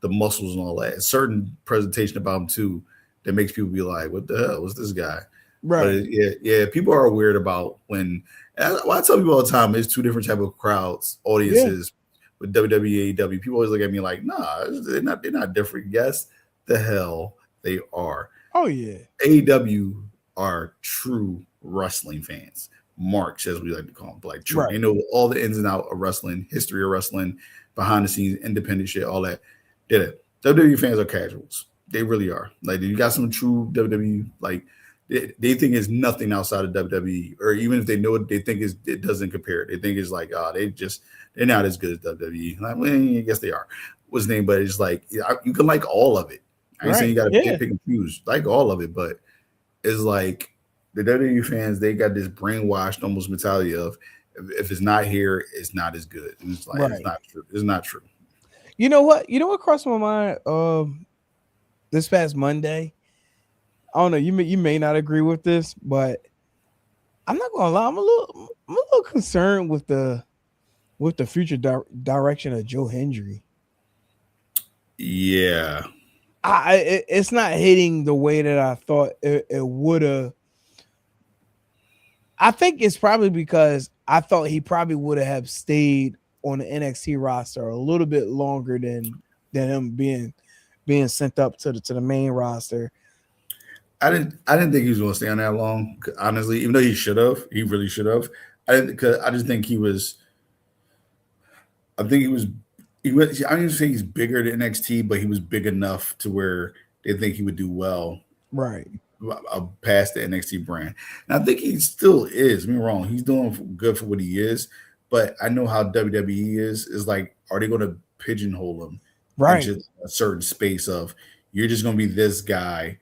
muscles and all that. A certain presentation about him too that makes people be like, what the hell was this guy? Right. But people are weird about when I tell people all the time there's two different type of crowds, audiences with WWE, AEW. People always look at me like, nah, they're not different. Yes, the hell they are. Oh yeah. AEW are true wrestling fans. Marks, as we like to call them, like true. They know all the ins and outs of wrestling, history of wrestling, behind the scenes, independent shit, all that. Did it. WWE fans are casuals. They really are. Like you got some true WWE, like they think it's nothing outside of WWE, or even if they know it, they think it doesn't compare. They think it's like, they're not as good as WWE. Like, well, I guess they are. What's the name? But it's like you can like all of it. I ain't saying you Right. got to Yeah. pick and choose, like all of it, but it's like the WWE fans, they got this brainwashed almost mentality of if it's not here, it's not as good. And it's like it's Right. not true. It's not true. You know what? You know what crossed my mind? This past Monday. I don't know. You may not agree with this, but I'm not gonna lie. I'm a little concerned with the future direction of Joe Hendry. Yeah. It's not hitting the way that I thought it would have. I think it's probably because I thought he probably would have stayed on the NXT roster a little bit longer than him being sent up to the main roster. I didn't think he was going to stay on that long. Honestly, even though he really should have. I didn't because I just think he was. I think he was. He was. I don't even say he's bigger than NXT, but he was big enough to where they think he would do well Right. past the NXT brand. And I think he still is. Me wrong. He's doing good for what he is. But I know how WWE is. Is like, are they going to pigeonhole him Right. into a certain space of you're just going to be this guy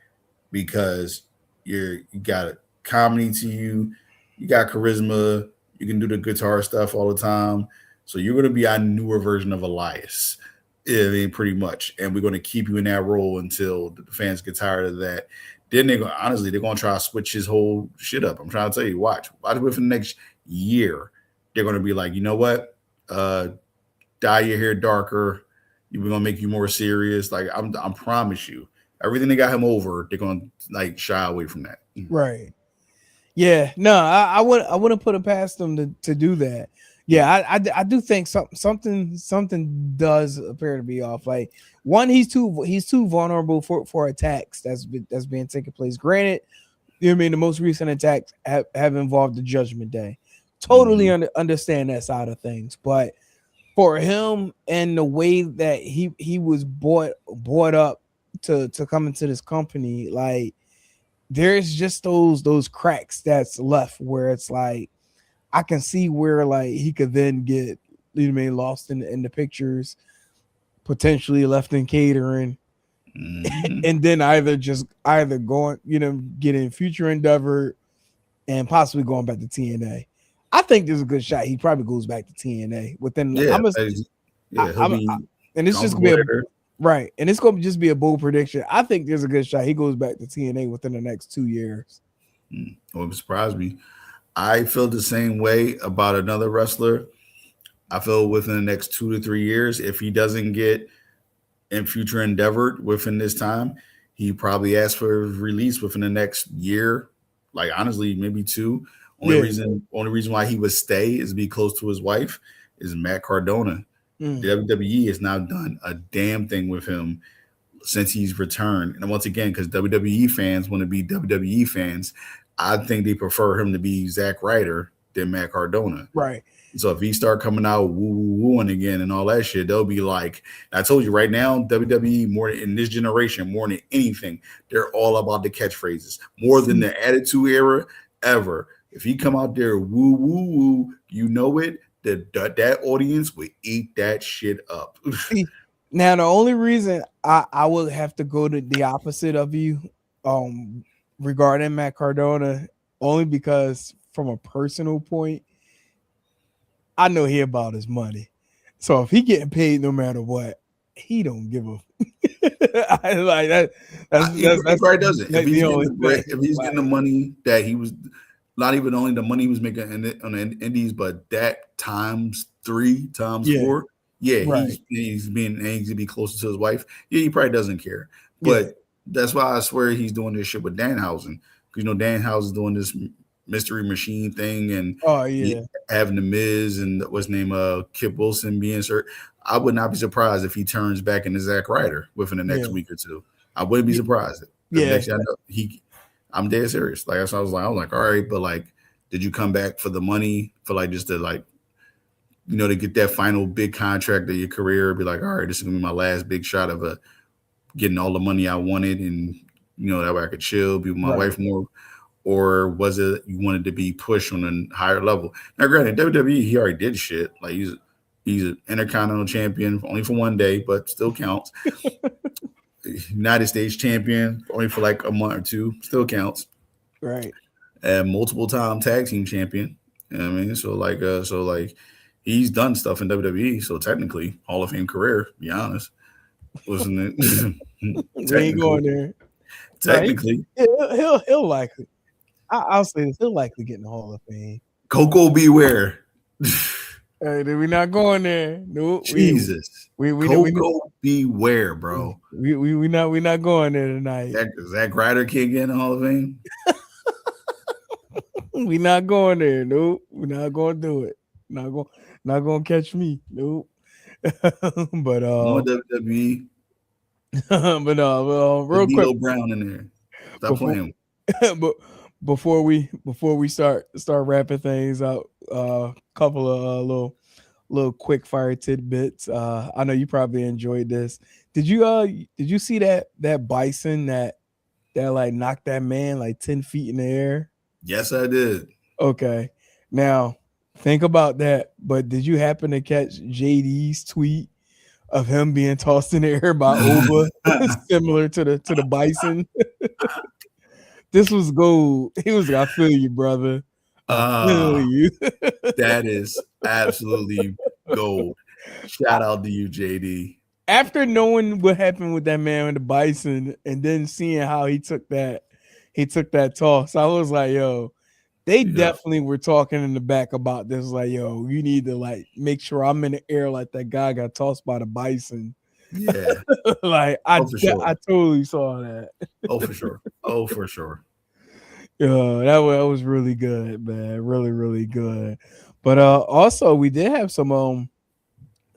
because you got a comedy to you, you got charisma, you can do the guitar stuff all the time. So you're going to be our newer version of Elias. I mean, pretty much. And we're going to keep you in that role until the fans get tired of that. Then they're going honestly, they're going to try to switch his whole shit up. I'm trying to tell you, watch within the next year. They're going to be like, you know what? Dye your hair darker. We're going to make you more serious. Like I promise you, everything they got him over, they're going to like shy away from that. Right. Yeah. No, I wouldn't put it past them to do that. Yeah, I do think something does appear to be off. Like one, he's too vulnerable for attacks that's being taken place. Granted, you know what I mean, the most recent attacks have involved the Judgment Day. Totally understand that side of things, but for him and the way that he was brought up to come into this company, like there's just those cracks that's left where it's like I can see where like he could then get, you know what I mean, lost in the pictures, potentially left in catering, and then either going, you know, getting future endeavor and possibly going back to TNA. I think there's a good shot he probably goes back to TNA within. Yeah, and it's just gonna be right, and it's gonna just be a bold prediction. I think there's a good shot he goes back to TNA within the next 2 years. Wouldn't surprise me. I feel the same way about another wrestler. I feel within the next 2 to 3 years, if he doesn't get in future endeavored within this time, he probably asks for release within the next year. Like honestly, maybe 2. Only reason why he would stay is be close to his wife is Matt Cardona. WWE has now done a damn thing with him since he's returned. And once again, because WWE fans want to be WWE fans, I think they prefer him to be Zack Ryder than Matt Cardona. Right. So if he start coming out wooing again and all that shit, they'll be like, I told you right now, WWE more in this generation, more than anything, they're all about the catchphrases, more than the Attitude Era ever. If he come out there woo, you know it, that audience would eat that shit up. Now, the only reason I would have to go to the opposite of you regarding Matt Cardona, only because from a personal point, I know he about his money. So if he getting paid no matter what, he don't give a I like that. That's probably doesn't. If he's getting the money that he was, not even only the money he was making on the indies, but that times 3, times 4. Yeah, right. he's being anxious to be closer to his wife. Yeah, he probably doesn't care. But that's why I swear he's doing this shit with Danhausen. Because, you know, Danhausen's doing this mystery machine thing and having the Miz and what's his name, Kip Wilson being insert. I would not be surprised if he turns back into Zack Ryder within the next week or 2. I wouldn't be surprised. Next I know, I'm dead serious. Like I was like, all right, but like, did you come back for the money for like just to like, you know, to get that final big contract of your career? Be like, all right, this is gonna be my last big shot of getting all the money I wanted, and you know that way I could chill, be with my wife more. Or was it you wanted to be pushed on a higher level? Now, granted, WWE, he already did shit. Like he's an Intercontinental Champion only for 1 day, but still counts. United States champion only for like a month or two, still counts. Right. And multiple time tag team champion. You know what I mean, so like he's done stuff in WWE. So technically, Hall of Fame career. Be honest, wasn't it? We ain't technically, going there. No, technically, he'll likely. I'll say this. He'll likely get in the Hall of Fame. Coco beware. Hey, we're not going there. No, Jesus, we Coco beware, bro. we not going there tonight. Zack Ryder can't get in the Hall of Fame. We not going there. Nope. We're not going to do it. Not going to catch me. Nope. But More WWE. but real quick, D'Lo Brown in there. Stop playing. But before we start wrapping things up, couple of little quick fire tidbits. I know you probably enjoyed this. Did you see that bison that like knocked that man like 10 feet in the air? Yes, I did. Okay. Now think about that. But did you happen to catch JD's tweet of him being tossed in the air by Oba, similar to the bison? This was gold. He was like, I feel you, brother. I feel you. That is absolutely gold. Shout out to you, JD. After knowing what happened with that man with the bison and then seeing how he took that toss, I was like, yo, they definitely were talking in the back about this. Like, yo, you need to like make sure I'm in the air like that guy got tossed by the bison. Yeah. Like I totally saw that. Oh, for sure. Oh, for sure. Yeah, that was really good, man. Really, really good. But also we did have some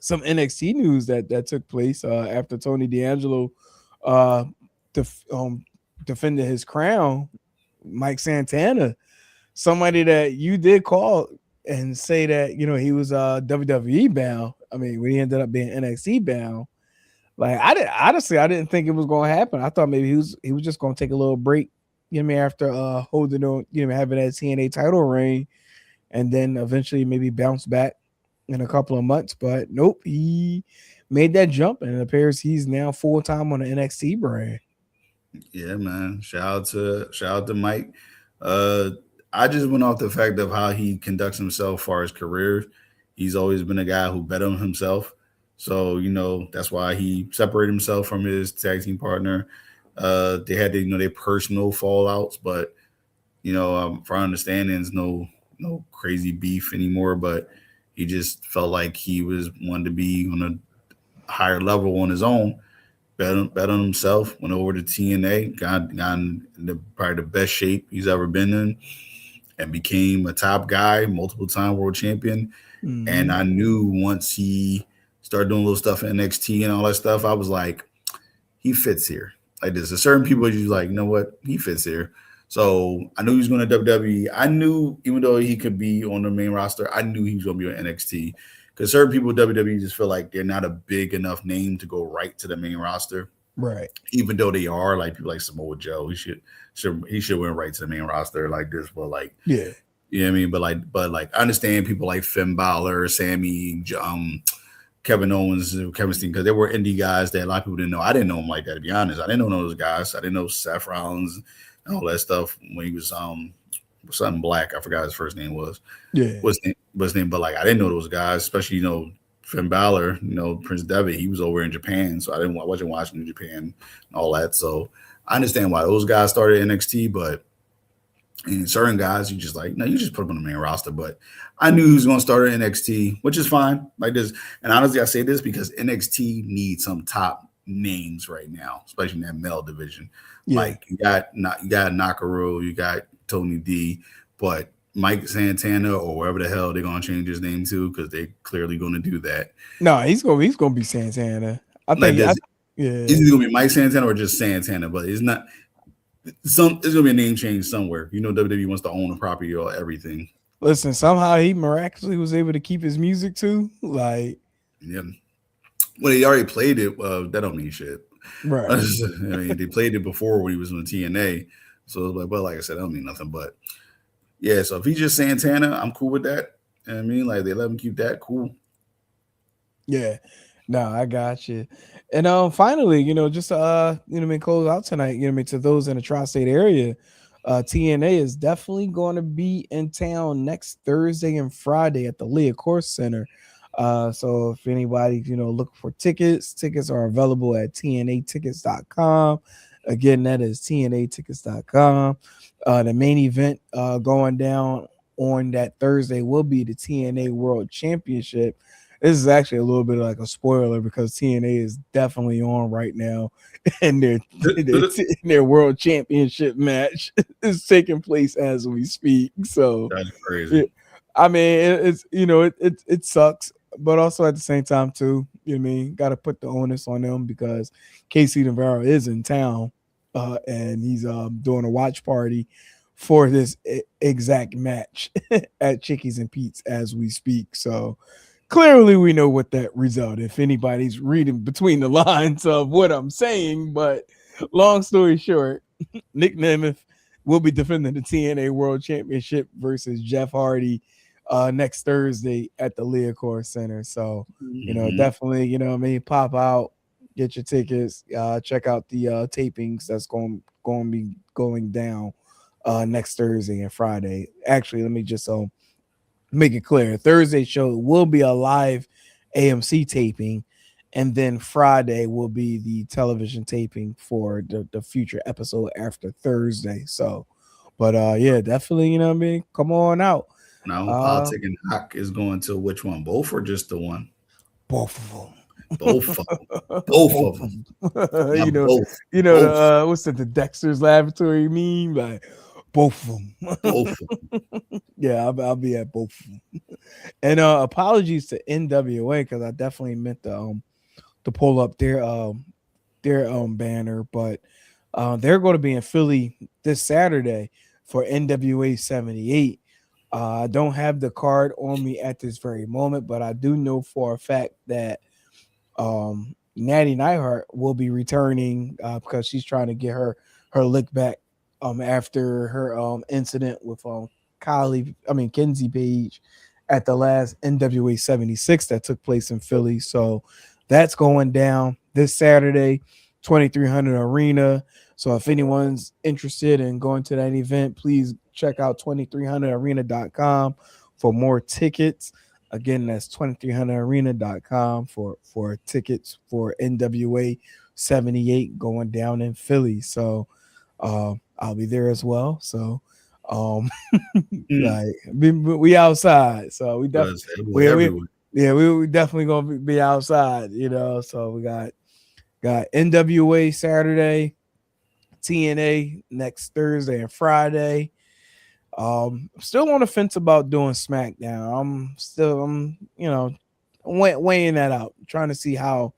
NXT news that took place after Tony D'Angelo defended his crown. Mike Santana, somebody that you did call and say that you know he was WWE bound. I mean, when he ended up being NXT bound, like I didn't think it was going to happen. I thought maybe he was just going to take a little break. You know what I mean, after holding on, you know, having that TNA title reign, and then eventually maybe bounce back in a couple of months. But nope, he made that jump, and it appears he's now full time on the NXT brand. Yeah, man. Shout out to Mike. I just went off the fact of how he conducts himself as far as career. He's always been a guy who bet on himself. So, you know, that's why he separated himself from his tag team partner. They had their personal fallouts, but you know, for our understandings, no crazy beef anymore. But he just felt like he wanted to be on a higher level on his own. Bet on himself. Went over to TNA, got in probably the best shape he's ever been in, and became a top guy, multiple time world champion. Mm-hmm. And I knew once he started doing little stuff in NXT and all that stuff, I was like, he fits here. Like there's certain people you like, you know what, he fits here. So I knew he was going to WWE. I knew even though he could be on the main roster, I knew he was going to be on NXT because certain people at WWE just feel like they're not a big enough name to go right to the main roster. Right. Even though they are, like people like Samoa Joe, he should went right to the main roster like this. But like, yeah, you know what I mean. But like, I understand people like Finn Balor, Sammy, Kevin Owens, Kevin Steen, because they were indie guys that a lot of people didn't know. I didn't know him like that, to be honest. I didn't know those guys. I didn't know Seth Rollins and all that stuff when he was something black. I forgot his first name was. Yeah. What's his name? But like I didn't know those guys, especially, you know, Finn Balor, you know, Prince Devitt, he was over in Japan. So I wasn't watching New Japan and all that. So I understand why those guys started NXT, but and certain guys, you just like, no, you just put them on the main roster. But I knew he was going to start at NXT, which is fine. Like this, and honestly, I say this because NXT needs some top names right now, especially in that male division. Yeah. Like you got Nakamura, you got Tony D, but Mike Santana or wherever the hell they're going to change his name to because they're clearly going to do that. No, he's going to be Santana. I think. Like is it going to be Mike Santana or just Santana? But it's not. There's going to be a name change somewhere. You know, WWE wants to own the property or everything. Listen, somehow he miraculously was able to keep his music too. Like, yeah. Well, he already played it. That don't mean shit. Right. I mean, they played it before when he was on TNA. So, like I said, that don't mean nothing. But yeah, so if he's just Santana, I'm cool with that. You know what I mean, like they let him keep that, cool. Yeah. No, I got you. And finally, just close out tonight, to those in the tri-state area, TNA is definitely going to be in town next Thursday and Friday at the Leah Course Center. So if anybody, looking for tickets are available at tnatickets.com. Again, that is tnatickets.com. The main event going down on that Thursday will be the TNA World Championship. This is actually a little bit like a spoiler because TNA is definitely on right now, and their world championship match is taking place as we speak. So That's crazy. I mean, it sucks, but also at the same time too, got to put the onus on them because Casey Navarro is in town, and he's doing a watch party for this exact match at Chickies and Pete's as we speak. So clearly we know what that result, if anybody's reading between the lines of what I'm saying. But long story short, Nick Nemeth will be defending the TNA World Championship versus Jeff Hardy next Thursday at the Leah Center. So, definitely, pop out, get your tickets, check out the tapings that's going to be going down next Thursday and Friday. Actually, let me just make it clear. Thursday show will be a live AMC taping, and then Friday will be the television taping for the future episode after Thursday. So, but yeah, definitely, come on out. Now, Politic and Hawk is going to which one? Both or just the one? Both of them. Both of them. Both of them. Both. What's it? The Dexter's Laboratory meme, like both of them. Both of them. Yeah, I'll be at both of them. And apologies to NWA because I definitely meant to pull up their banner, but they're going to be in Philly this Saturday for NWA 78. I don't have the card on me at this very moment, but I do know for a fact that Natty Neidhart will be returning because she's trying to get her lick back after her incident with Kenzie Page at the last NWA 76 that took place in Philly. So that's going down this Saturday, 2300 Arena. So if anyone's interested in going to that event, please check out 2300arena.com for more tickets. Again, that's 2300arena.com for tickets for NWA 78 going down in Philly. So I'll be there as well. So like we outside. So we definitely we definitely gonna be outside, So we got NWA Saturday, TNA next Thursday and Friday. Still on the fence about doing SmackDown. I'm weighing that out, trying to see how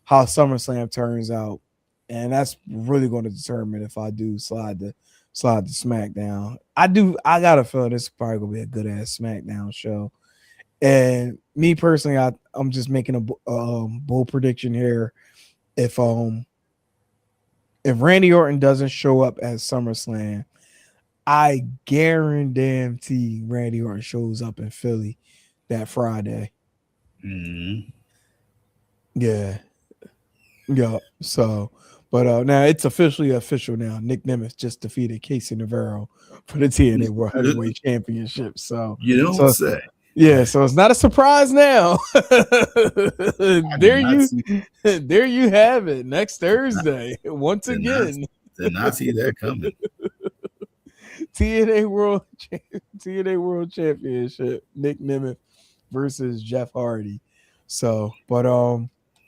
SummerSlam turns out, and that's really going to determine if I do slide to SmackDown. I gotta feel this is probably gonna be a good ass SmackDown show. And me personally, I'm just making a bold prediction here. If Randy Orton doesn't show up at SummerSlam, I guarantee Randy Orton shows up in Philly that Friday. Mm-hmm. Yeah. So, but now it's official now. Nick Nemeth just defeated Casey Navarro for the TNA World Heavyweight Championship. So you don't say. Yeah, so it's not a surprise now. There you have it. Next Thursday, once again. Did not see that coming. TNA World Championship, Nick Nemeth versus Jeff Hardy. So, but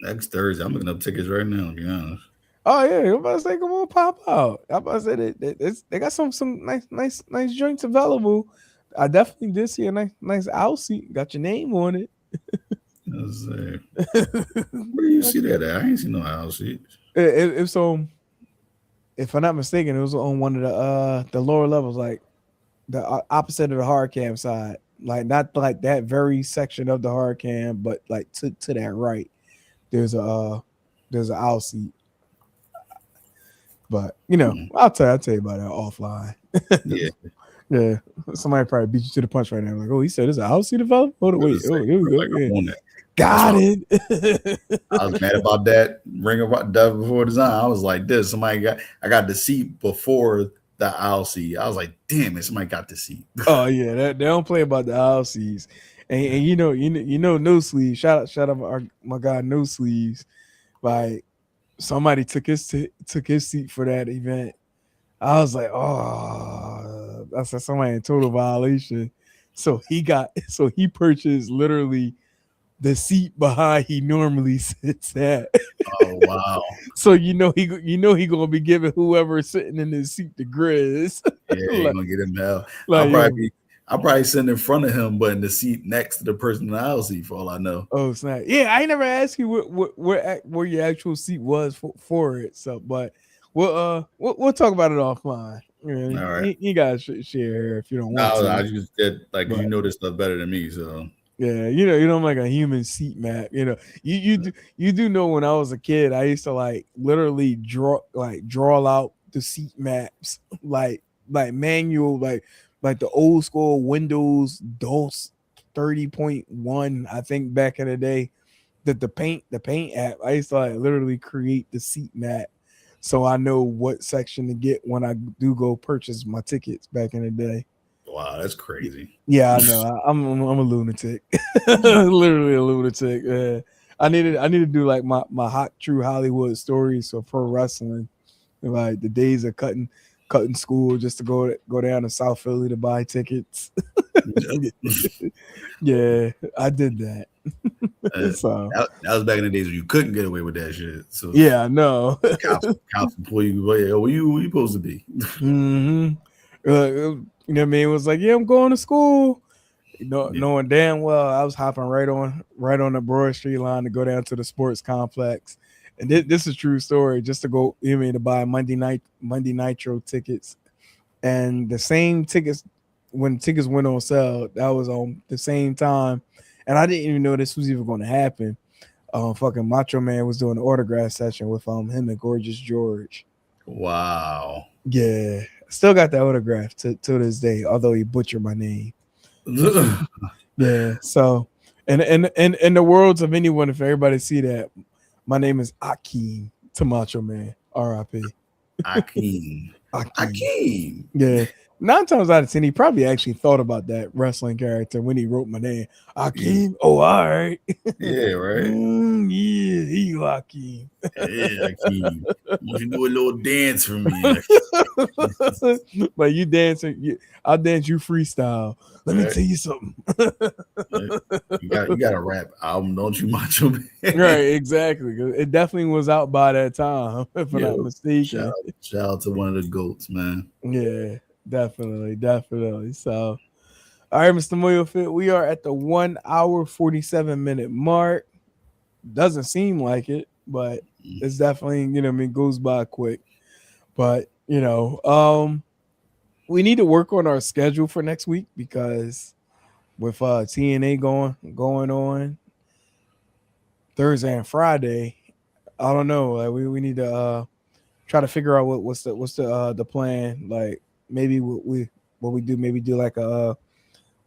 next Thursday, I'm looking up tickets right now, to be honest. Oh yeah, I'm about to say, come on, pop out. I'm about to say they got some nice joints available. I definitely did see a nice aisle seat. Got your name on it. Where do you see that at? I ain't seen no aisle seats. It's on. If I'm not mistaken, it was on one of the lower levels, like the opposite of the hard cam side, like not like that very section of the hard cam, but like to that right, there's an aisle seat. But I'll tell you about that offline. Yeah. Yeah, somebody probably beat you to the punch right now. Like, oh, he said there's a house seat available. Hold on, wait. Oh, here we go. Yeah. Got it. I was mad about that Ring of Death Before Design. I was like, this I got the seat before the ILC. I was like, damn it, somebody got the seat. Oh yeah, they don't play about the ILCs. And you know, no sleeves. Shout out my guy, no sleeves. Like somebody took his seat for that event. I was like, oh, that's somebody in total violation. So he purchased literally the seat behind he normally sits at. Oh wow. So he gonna be giving whoever sitting in his seat the grizz. Yeah, you're gonna get him hell. I'll probably sit in front of him, but in the seat next to the person in the aisle seat, for all I know. Oh snap! Yeah, I never asked you where your actual seat was for it. So, but we'll talk about it offline. Yeah, All right. You guys should share if you don't want No, to. I just did But, you know this stuff better than me, so yeah, you don't like a human seat map. You do know when I was a kid, I used to like literally draw out the seat maps like manual like the old school Windows DOS 30.1, I think back in the day, that the paint app. I used to like literally create the seat map so I know what section to get when I do go purchase my tickets back in the day. wow, that's crazy. Yeah, I know. I'm a lunatic. Literally a lunatic. I need to do like my hot true Hollywood stories for pro wrestling. Like the days of cutting school just to go down to South Philly to buy tickets. Yeah, I did that. So that was back in the days when you couldn't get away with that shit. So yeah, no. cops pull you. Where you supposed to be? Mm-hmm. You know what I mean? It was like, yeah, I'm going to school. Knowing damn well I was hopping right on the Broad Street line to go down to the sports complex. And this is a true story. Just to go, to buy Monday Nitro tickets, and the same tickets when tickets went on sale, that was on the same time, and I didn't even know this was even going to happen. Fucking Macho Man was doing an autograph session with him and Gorgeous George. Wow. Yeah, still got that autograph to this day, although he butchered my name. Yeah. So, and in the worlds of anyone, if everybody see that, my name is Akeem to Macho Man. R.I.P. Akeem. Yeah. 9 times out of 10, he probably actually thought about that wrestling character when he wrote my name. Akeem. Oh, all right. Yeah, right. Yeah, he Akeem. Yeah, Akeem. You can do a little dance for me. Like you dancing, I'll dance you freestyle. Let me tell you something. You got a rap album, don't you, Macho Man? Right, exactly. It definitely was out by that time, if I'm not mistaken. Shout out to one of the GOATs, man. Yeah, definitely. So, all right, Mr. Moyo Fit, we are at the 1 hour 47-minute mark. Doesn't seem like it, but it's definitely, goes by quick. But, we need to work on our schedule for next week because with TNA going on Thursday and Friday, I don't know. Like we need to try to figure out what's the plan. Like maybe what we do, maybe do like a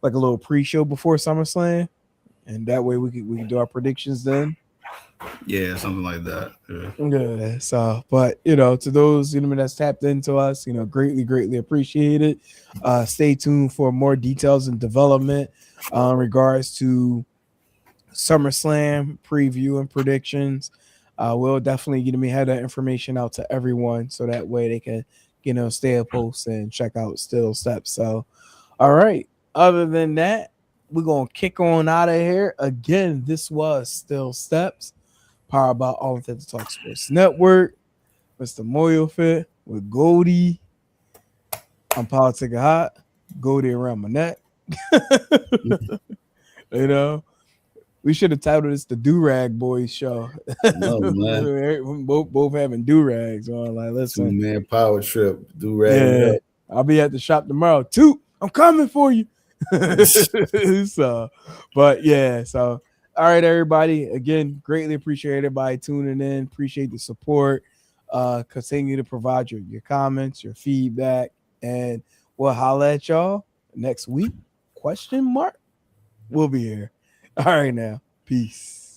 little pre-show before SummerSlam, and that way we can do our predictions then. Yeah, something like that. Yeah. So, but to those that's tapped into us, greatly appreciate it. Stay tuned for more details and development in regards to SummerSlam preview and predictions. We'll definitely have that information out to everyone so that way they can stay a post and check out Still Steps. So, all right. Other than that, we're gonna kick on out of here. Again, this was Still Steps, powered by All Intent to Talk Sports Network. Mr. Moyo Fit with Goldie. I'm Politic Hot. Goldie around my neck. We should have titled this the Do-Rag Boys show. No, man. both having do-rags on. Like, listen. 2-man power trip. Do-rag. Yeah. I'll be at the shop tomorrow. Toot, I'm coming for you. So, but yeah. So, all right, everybody. Again, greatly appreciate everybody tuning in. Appreciate the support. Continue to provide your comments, your feedback, and we'll holla at y'all next week. ? We'll be here. All right, now. Peace. Peace.